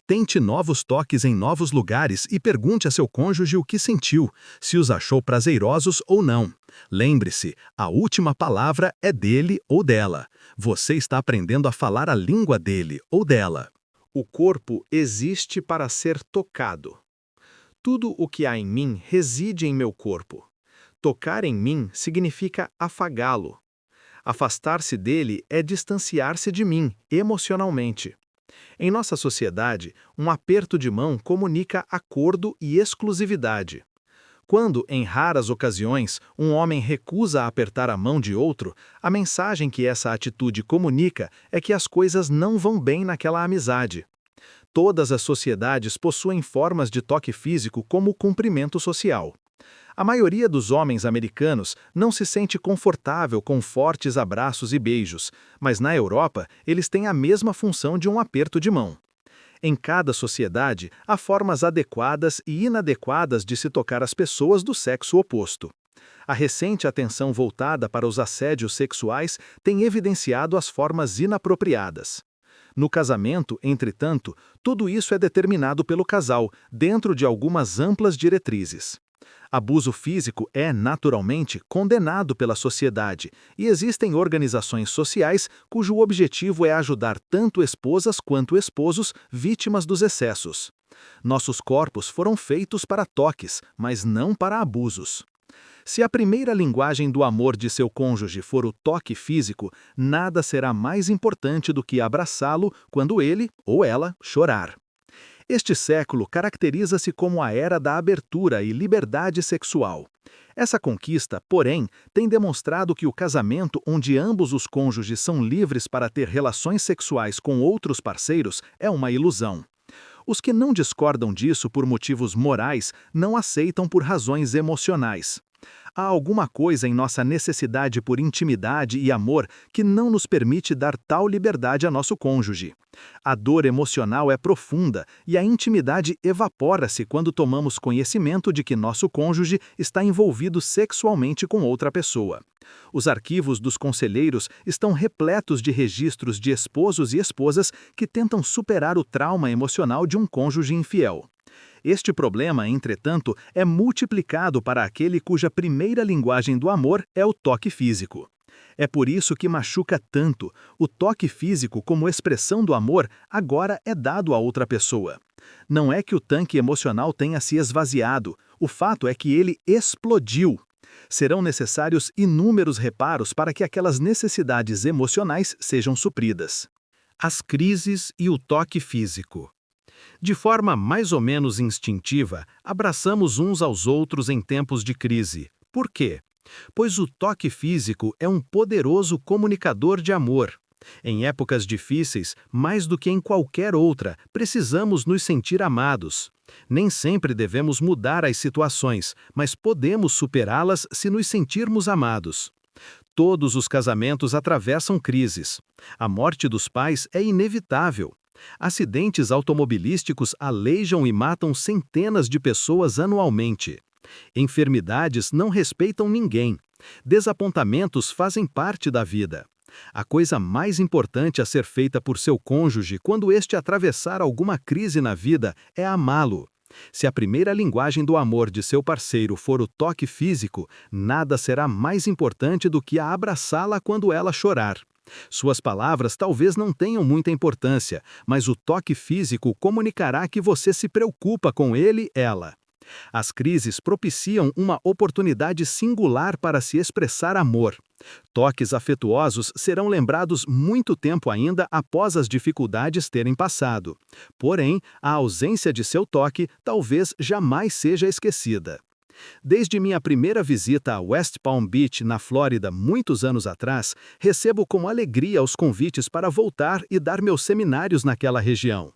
Tente novos toques em novos lugares e pergunte a seu cônjuge o que sentiu, se os achou prazerosos ou não. Lembre-se, a última palavra é dele ou dela. Você está aprendendo a falar a língua dele ou dela. O corpo existe para ser tocado. Tudo o que há em mim reside em meu corpo. Tocar em mim significa afagá-lo. Afastar-se dele é distanciar-se de mim, emocionalmente. Em nossa sociedade, um aperto de mão comunica acordo e exclusividade. Quando, em raras ocasiões, um homem recusa apertar a mão de outro, a mensagem que essa atitude comunica é que as coisas não vão bem naquela amizade. Todas as sociedades possuem formas de toque físico como cumprimento social. A maioria dos homens americanos não se sente confortável com fortes abraços e beijos, mas na Europa eles têm a mesma função de um aperto de mão. Em cada sociedade, há formas adequadas e inadequadas de se tocar as pessoas do sexo oposto. A recente atenção voltada para os assédios sexuais tem evidenciado as formas inapropriadas. No casamento, entretanto, tudo isso é determinado pelo casal, dentro de algumas amplas diretrizes. Abuso físico é, naturalmente, condenado pela sociedade, e existem organizações sociais cujo objetivo é ajudar tanto esposas quanto esposos vítimas dos excessos. Nossos corpos foram feitos para toques, mas não para abusos. Se a primeira linguagem do amor de seu cônjuge for o toque físico, nada será mais importante do que abraçá-lo quando ele ou ela chorar. Este século caracteriza-se como a era da abertura e liberdade sexual. Essa conquista, porém, tem demonstrado que o casamento onde ambos os cônjuges são livres para ter relações sexuais com outros parceiros é uma ilusão. Os que não discordam disso por motivos morais não aceitam por razões emocionais. Há alguma coisa em nossa necessidade por intimidade e amor que não nos permite dar tal liberdade a nosso cônjuge. A dor emocional é profunda e a intimidade evapora-se quando tomamos conhecimento de que nosso cônjuge está envolvido sexualmente com outra pessoa. Os arquivos dos conselheiros estão repletos de registros de esposos e esposas que tentam superar o trauma emocional de um cônjuge infiel. Este problema, entretanto, é multiplicado para aquele cuja primeira linguagem do amor é o toque físico. É por isso que machuca tanto. O toque físico, como expressão do amor, agora é dado a outra pessoa. Não é que o tanque emocional tenha se esvaziado, o fato é que ele explodiu. Serão necessários inúmeros reparos para que aquelas necessidades emocionais sejam supridas. As crises e o toque físico. De forma mais ou menos instintiva, abraçamos uns aos outros em tempos de crise. Por quê? Pois o toque físico é um poderoso comunicador de amor. Em épocas difíceis, mais do que em qualquer outra, precisamos nos sentir amados. Nem sempre devemos mudar as situações, mas podemos superá-las se nos sentirmos amados. Todos os casamentos atravessam crises. A morte dos pais é inevitável. Acidentes automobilísticos aleijam e matam centenas de pessoas anualmente. Enfermidades não respeitam ninguém. Desapontamentos fazem parte da vida. A coisa mais importante a ser feita por seu cônjuge quando este atravessar alguma crise na vida é amá-lo. Se a primeira linguagem do amor de seu parceiro for o toque físico, nada será mais importante do que a abraçá-la quando ela chorar. Suas palavras talvez não tenham muita importância, mas o toque físico comunicará que você se preocupa com ele/ela. As crises propiciam uma oportunidade singular para se expressar amor. Toques afetuosos serão lembrados muito tempo ainda após as dificuldades terem passado. Porém, a ausência de seu toque talvez jamais seja esquecida. Desde minha primeira visita a West Palm Beach, na Flórida, muitos anos atrás, recebo com alegria os convites para voltar e dar meus seminários naquela região.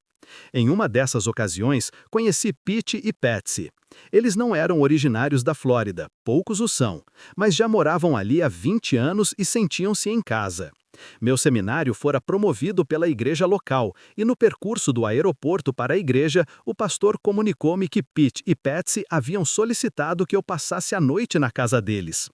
Em uma dessas ocasiões, conheci Pete e Patsy. Eles não eram originários da Flórida, poucos o são, mas já moravam ali há 20 anos e sentiam-se em casa. Meu seminário fora promovido pela igreja local, e no percurso do aeroporto para a igreja, o pastor comunicou-me que Pete e Patsy haviam solicitado que eu passasse a noite na casa deles.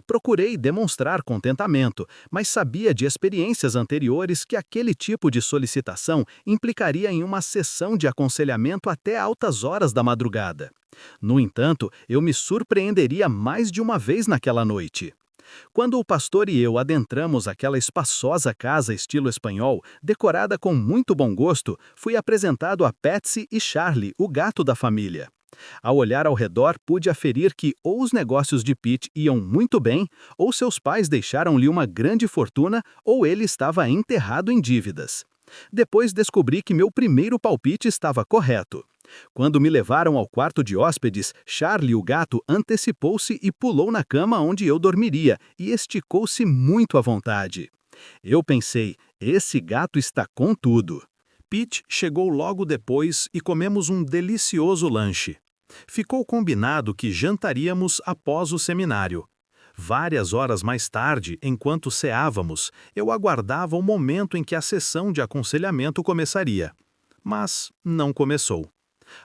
Procurei demonstrar contentamento, mas sabia de experiências anteriores que aquele tipo de solicitação implicaria em uma sessão de aconselhamento até altas horas da madrugada. No entanto, eu me surpreenderia mais de uma vez naquela noite. Quando o pastor e eu adentramos aquela espaçosa casa estilo espanhol, decorada com muito bom gosto, fui apresentado a Patsy e Charlie, o gato da família. Ao olhar ao redor, pude aferir que ou os negócios de Pete iam muito bem, ou seus pais deixaram-lhe uma grande fortuna, ou ele estava enterrado em dívidas. Depois descobri que meu primeiro palpite estava correto. Quando me levaram ao quarto de hóspedes, Charlie, o gato, antecipou-se e pulou na cama onde eu dormiria e esticou-se muito à vontade. Eu pensei, esse gato está com tudo. Pete chegou logo depois e comemos um delicioso lanche. Ficou combinado que jantaríamos após o seminário. Várias horas mais tarde, enquanto ceávamos, eu aguardava o momento em que a sessão de aconselhamento começaria. Mas não começou.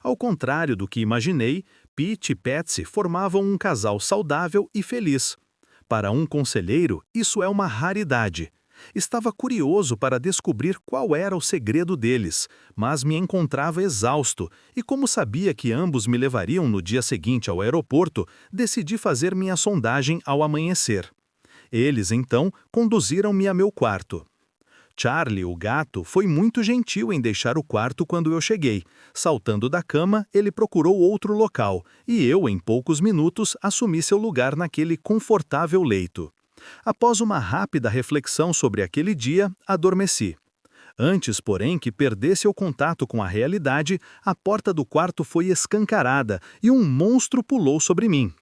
Ao contrário do que imaginei, Pete e Patsy formavam um casal saudável e feliz. Para um conselheiro, isso é uma raridade. Estava curioso para descobrir qual era o segredo deles, mas me encontrava exausto, e como sabia que ambos me levariam no dia seguinte ao aeroporto, decidi fazer minha sondagem ao amanhecer. Eles, então, conduziram-me a meu quarto. Charlie, o gato, foi muito gentil em deixar o quarto quando eu cheguei. Saltando da cama, ele procurou outro local, e eu, em poucos minutos, assumi seu lugar naquele confortável leito. Após uma rápida reflexão sobre aquele dia, adormeci. Antes, porém, que perdesse o contato com a realidade, a porta do quarto foi escancarada e um monstro pulou sobre mim.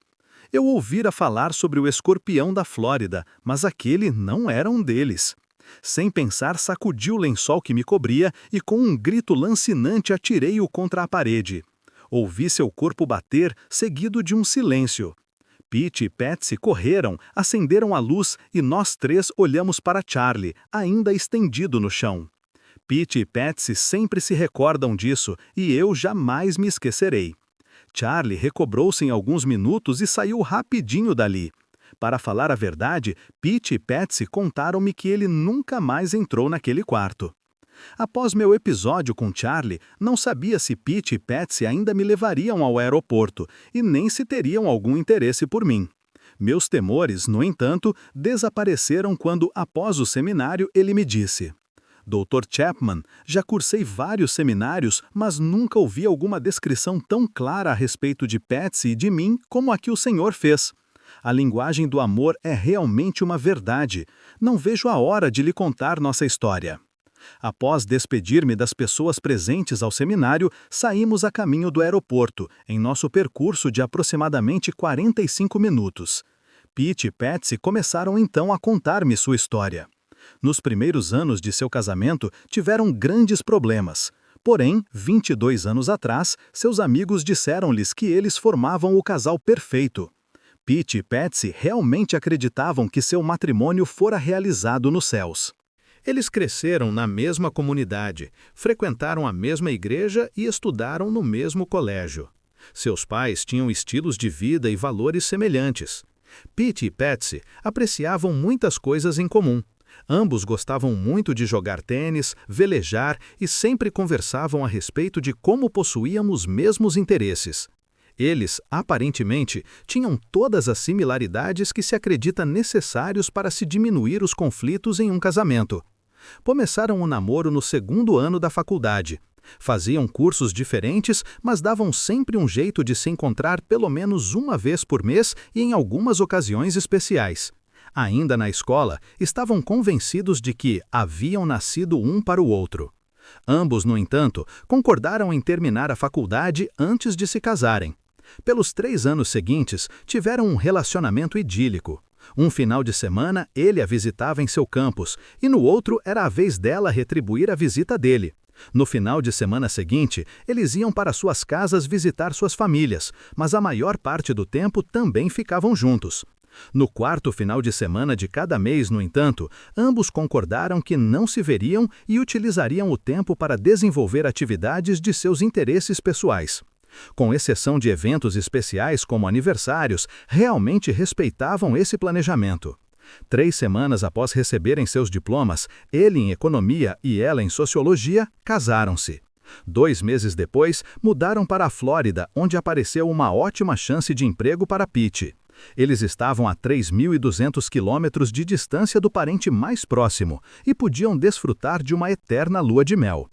Eu ouvira falar sobre o escorpião da Flórida, mas aquele não era um deles. Sem pensar, sacudi o lençol que me cobria e com um grito lancinante atirei-o contra a parede. Ouvi seu corpo bater, seguido de um silêncio. Pete e Patsy correram, acenderam a luz e nós três olhamos para Charlie, ainda estendido no chão. Pete e Patsy sempre se recordam disso e eu jamais me esquecerei. Charlie recobrou-se em alguns minutos e saiu rapidinho dali. Para falar a verdade, Pete e Patsy contaram-me que ele nunca mais entrou naquele quarto. Após meu episódio com Charlie, não sabia se Pete e Patsy ainda me levariam ao aeroporto e nem se teriam algum interesse por mim. Meus temores, no entanto, desapareceram quando, após o seminário, ele me disse: Dr. Chapman, já cursei vários seminários, mas nunca ouvi alguma descrição tão clara a respeito de Patsy e de mim como a que o senhor fez. A linguagem do amor é realmente uma verdade. Não vejo a hora de lhe contar nossa história. Após despedir-me das pessoas presentes ao seminário, saímos a caminho do aeroporto, em nosso percurso de aproximadamente 45 minutos. Pete e Patsy começaram então a contar-me sua história. Nos primeiros anos de seu casamento, tiveram grandes problemas. Porém, 22 anos atrás, seus amigos disseram-lhes que eles formavam o casal perfeito. Pete e Patsy realmente acreditavam que seu matrimônio fora realizado nos céus. Eles cresceram na mesma comunidade, frequentaram a mesma igreja e estudaram no mesmo colégio. Seus pais tinham estilos de vida e valores semelhantes. Pete e Patsy apreciavam muitas coisas em comum. Ambos gostavam muito de jogar tênis, velejar e sempre conversavam a respeito de como possuíam os mesmos interesses. Eles, aparentemente, tinham todas as similaridades que se acredita necessários para se diminuir os conflitos em um casamento. Começaram o namoro no segundo ano da faculdade. Faziam cursos diferentes, mas davam sempre um jeito de se encontrar pelo menos uma vez por mês e em algumas ocasiões especiais. Ainda na escola, estavam convencidos de que haviam nascido um para o outro. Ambos, no entanto, concordaram em terminar a faculdade antes de se casarem. Pelos 3 anos seguintes, tiveram um relacionamento idílico. Um final de semana, ele a visitava em seu campus, e no outro era a vez dela retribuir a visita dele. No final de semana seguinte, eles iam para suas casas visitar suas famílias, mas a maior parte do tempo também ficavam juntos. No quarto final de semana de cada mês, no entanto, ambos concordaram que não se veriam e utilizariam o tempo para desenvolver atividades de seus interesses pessoais. Com exceção de eventos especiais como aniversários, realmente respeitavam esse planejamento. 3 semanas após receberem seus diplomas, ele em economia e ela em sociologia, casaram-se. 2 meses depois, mudaram para a Flórida, onde apareceu uma ótima chance de emprego para Pete. Eles estavam a 3.200 quilômetros de distância do parente mais próximo e podiam desfrutar de uma eterna lua de mel.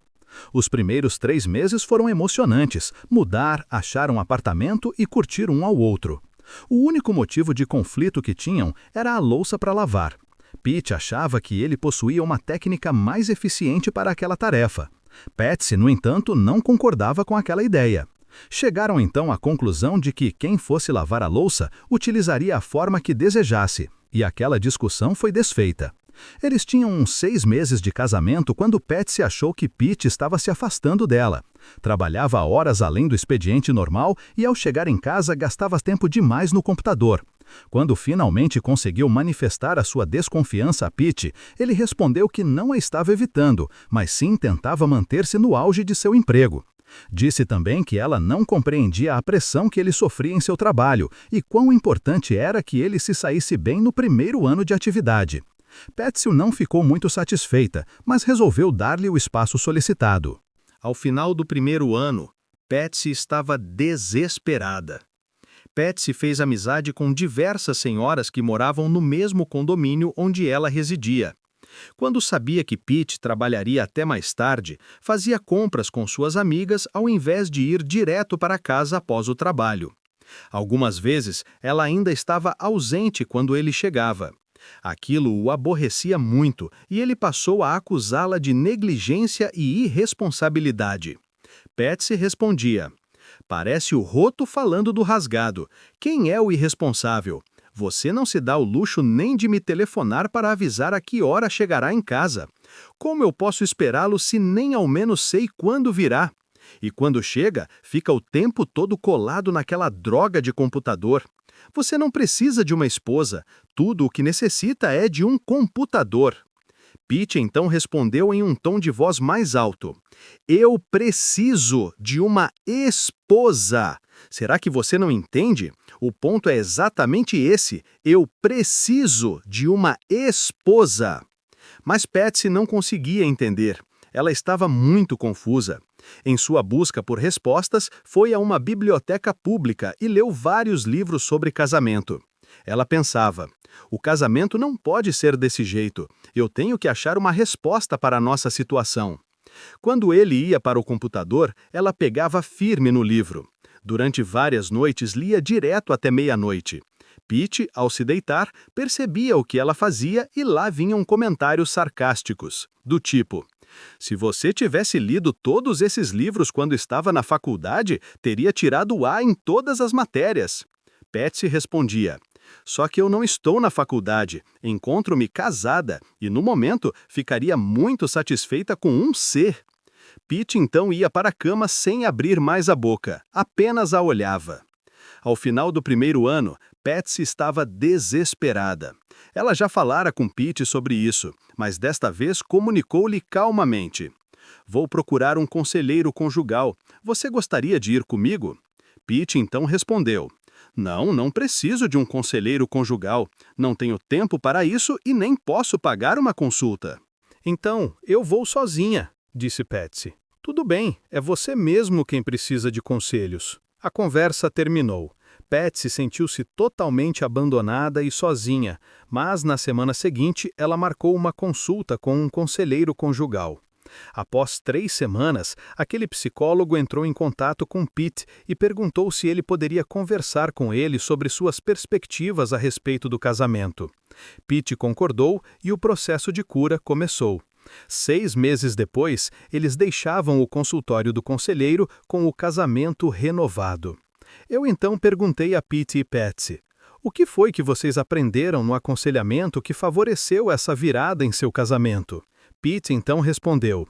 Os primeiros 3 meses foram emocionantes, mudar, achar um apartamento e curtir um ao outro. O único motivo de conflito que tinham era a louça para lavar. Pete achava que ele possuía uma técnica mais eficiente para aquela tarefa. Patsy, no entanto, não concordava com aquela ideia. Chegaram então à conclusão de que quem fosse lavar a louça utilizaria a forma que desejasse, e aquela discussão foi desfeita. Eles tinham uns 6 meses de casamento quando Patsy achou que Pete estava se afastando dela. Trabalhava horas além do expediente normal e ao chegar em casa gastava tempo demais no computador. Quando finalmente conseguiu manifestar a sua desconfiança a Pete, ele respondeu que não a estava evitando, mas sim tentava manter-se no auge de seu emprego. Disse também que ela não compreendia a pressão que ele sofria em seu trabalho e quão importante era que ele se saísse bem no primeiro ano de atividade. Patsy não ficou muito satisfeita, mas resolveu dar-lhe o espaço solicitado. Ao final do primeiro ano, Patsy estava desesperada. Patsy fez amizade com diversas senhoras que moravam no mesmo condomínio onde ela residia. Quando sabia que Pete trabalharia até mais tarde, fazia compras com suas amigas ao invés de ir direto para casa após o trabalho. Algumas vezes, ela ainda estava ausente quando ele chegava. Aquilo o aborrecia muito e ele passou a acusá-la de negligência e irresponsabilidade. Patsy respondia: "Parece o roto falando do rasgado. Quem é o irresponsável? Você não se dá o luxo nem de me telefonar para avisar a que hora chegará em casa. Como eu posso esperá-lo se nem ao menos sei quando virá? E quando chega, fica o tempo todo colado naquela droga de computador. Você não precisa de uma esposa, tudo o que necessita é de um computador." Pete então respondeu em um tom de voz mais alto: "Eu preciso de uma esposa. Será que você não entende? O ponto é exatamente esse. Eu preciso de uma esposa." Mas Patsy não conseguia entender. Ela estava muito confusa. Em sua busca por respostas, foi a uma biblioteca pública e leu vários livros sobre casamento. Ela pensava: o casamento não pode ser desse jeito. Eu tenho que achar uma resposta para a nossa situação. Quando ele ia para o computador, ela pegava firme no livro. Durante várias noites, lia direto até meia-noite. Pete, ao se deitar, percebia o que ela fazia e lá vinham comentários sarcásticos, do tipo: "Se você tivesse lido todos esses livros quando estava na faculdade, teria tirado A em todas as matérias." Patsy respondia: "Só que eu não estou na faculdade, encontro-me casada e, no momento, ficaria muito satisfeita com um C." Pete então ia para a cama sem abrir mais a boca, apenas a olhava. Ao final do primeiro ano, Patsy estava desesperada. Ela já falara com Pete sobre isso, mas desta vez comunicou-lhe calmamente: "Vou procurar um conselheiro conjugal. Você gostaria de ir comigo?" Pete então respondeu: Não preciso de um conselheiro conjugal. Não tenho tempo para isso e nem posso pagar uma consulta." "Então, eu vou sozinha", disse Patsy. "Tudo bem, é você mesmo quem precisa de conselhos." A conversa terminou. Patsy sentiu-se totalmente abandonada e sozinha, mas na semana seguinte ela marcou uma consulta com um conselheiro conjugal. Após 3 semanas, aquele psicólogo entrou em contato com Pete e perguntou se ele poderia conversar com ele sobre suas perspectivas a respeito do casamento. Pete concordou e o processo de cura começou. 6 meses depois, eles deixavam o consultório do conselheiro com o casamento renovado. Eu então perguntei a Pete e Patsy: "O que foi que vocês aprenderam no aconselhamento que favoreceu essa virada em seu casamento?" Pete então respondeu: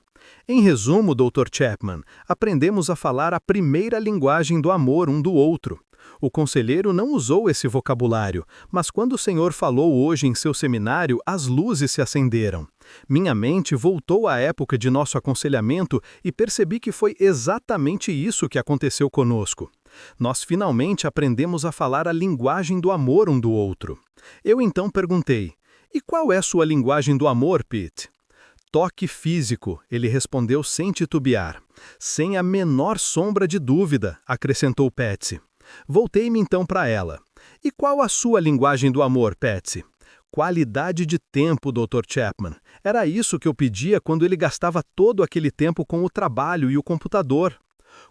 Em resumo, Dr. Chapman, aprendemos a falar a primeira linguagem do amor um do outro. O conselheiro não usou esse vocabulário, mas quando o senhor falou hoje em seu seminário, as luzes se acenderam. Minha mente voltou à época de nosso aconselhamento e percebi que foi exatamente isso que aconteceu conosco. Nós finalmente aprendemos a falar a linguagem do amor um do outro. Eu então perguntei, e qual é sua linguagem do amor, Pete? Toque físico, ele respondeu sem titubear. Sem a menor sombra de dúvida, acrescentou Patsy. Voltei-me então para ela. E qual a sua linguagem do amor, Patsy? Qualidade de tempo, Dr. Chapman. Era isso que eu pedia quando ele gastava todo aquele tempo com o trabalho e o computador.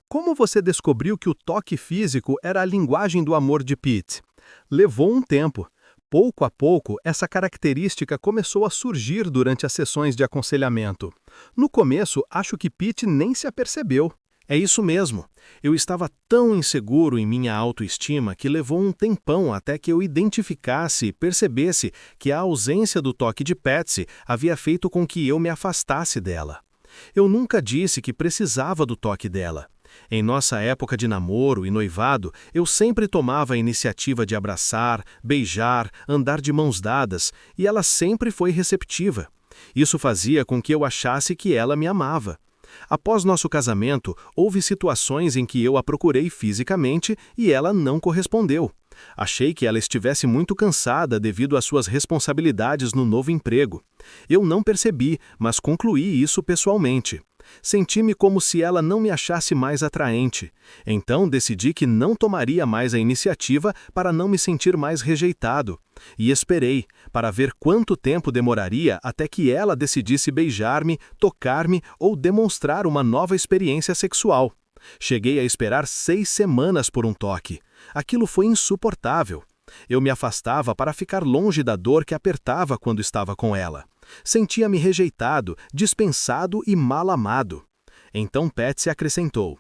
Como você descobriu que o toque físico era a linguagem do amor de Pete? Levou um tempo. Pouco a pouco, essa característica começou a surgir durante as sessões de aconselhamento. No começo, acho que Pete nem se apercebeu. É isso mesmo. Eu estava tão inseguro em minha autoestima que levou um tempão até que eu identificasse e percebesse que a ausência do toque de Patsy havia feito com que eu me afastasse dela. Eu nunca disse que precisava do toque dela. Em nossa época de namoro e noivado, eu sempre tomava a iniciativa de abraçar, beijar, andar de mãos dadas, e ela sempre foi receptiva. Isso fazia com que eu achasse que ela me amava. Após nosso casamento, houve situações em que eu a procurei fisicamente e ela não correspondeu. Achei que ela estivesse muito cansada devido às suas responsabilidades no novo emprego. Eu não percebi, mas concluí isso pessoalmente. Senti-me como se ela não me achasse mais atraente. Então decidi que não tomaria mais a iniciativa para não me sentir mais rejeitado. E esperei, para ver quanto tempo demoraria até que ela decidisse beijar-me, tocar-me ou demonstrar uma nova experiência sexual. Cheguei a esperar 6 semanas por um toque. Aquilo foi insuportável. Eu me afastava para ficar longe da dor que apertava quando estava com ela. Sentia-me rejeitado, dispensado e mal amado. Então Patsy acrescentou.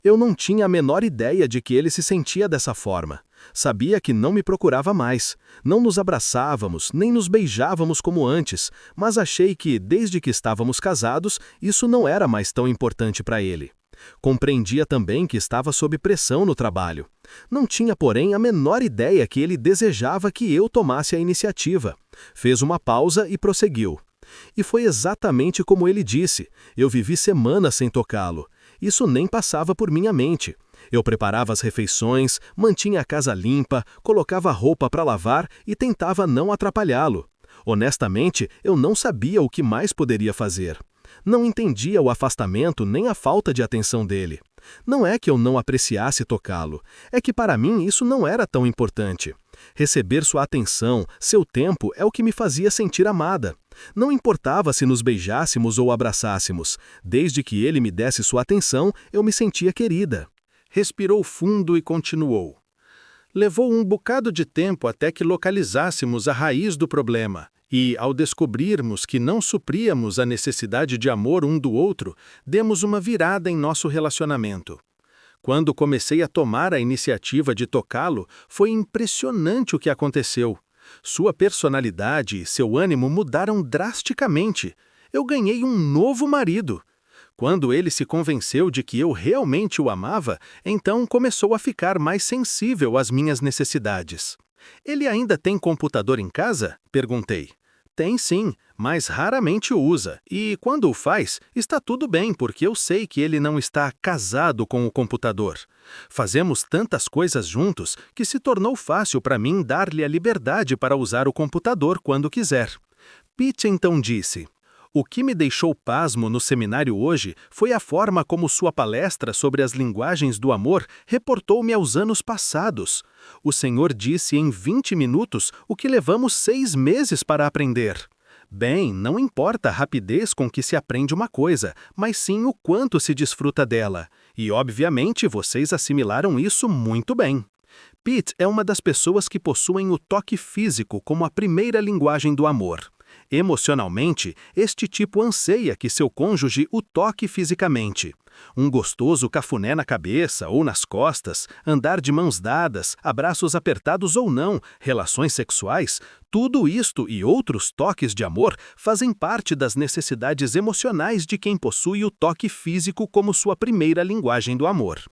Eu não tinha a menor ideia de que ele se sentia dessa forma. Sabia que não me procurava mais. Não nos abraçávamos, nem nos beijávamos como antes, mas achei que, desde que estávamos casados, isso não era mais tão importante para ele. Compreendia também que estava sob pressão no trabalho. Não tinha, porém, a menor ideia que ele desejava que eu tomasse a iniciativa. Fez uma pausa e prosseguiu. E foi exatamente como ele disse. Eu vivi semanas sem tocá-lo. Isso nem passava por minha mente. Eu preparava as refeições, mantinha a casa limpa, colocava roupa para lavar e tentava não atrapalhá-lo. Honestamente, eu não sabia o que mais poderia fazer. Não entendia o afastamento nem a falta de atenção dele. Não é que eu não apreciasse tocá-lo, é que para mim isso não era tão importante. Receber sua atenção, seu tempo é o que me fazia sentir amada. Não importava se nos beijássemos ou abraçássemos, desde que ele me desse sua atenção, eu me sentia querida. Respirou fundo e continuou. Levou um bocado de tempo até que localizássemos a raiz do problema. E, ao descobrirmos que não supríamos a necessidade de amor um do outro, demos uma virada em nosso relacionamento. Quando comecei a tomar a iniciativa de tocá-lo, foi impressionante o que aconteceu. Sua personalidade e seu ânimo mudaram drasticamente. Eu ganhei um novo marido. Quando ele se convenceu de que eu realmente o amava, então começou a ficar mais sensível às minhas necessidades. Ele ainda tem computador em casa? Perguntei. Tem sim, mas raramente o usa. E quando o faz, está tudo bem, porque eu sei que ele não está casado com o computador. Fazemos tantas coisas juntos que se tornou fácil para mim dar-lhe a liberdade para usar o computador quando quiser. Pete então disse: o que me deixou pasmo no seminário hoje foi a forma como sua palestra sobre as linguagens do amor reportou-me aos anos passados. O senhor disse em 20 minutos o que levamos 6 meses para aprender. Bem, não importa a rapidez com que se aprende uma coisa, mas sim o quanto se desfruta dela. E, obviamente, vocês assimilaram isso muito bem. Pete é uma das pessoas que possuem o toque físico como a primeira linguagem do amor. Emocionalmente, este tipo anseia que seu cônjuge o toque fisicamente. Um gostoso cafuné na cabeça ou nas costas, andar de mãos dadas, abraços apertados ou não, relações sexuais, tudo isto e outros toques de amor fazem parte das necessidades emocionais de quem possui o toque físico como sua primeira linguagem do amor.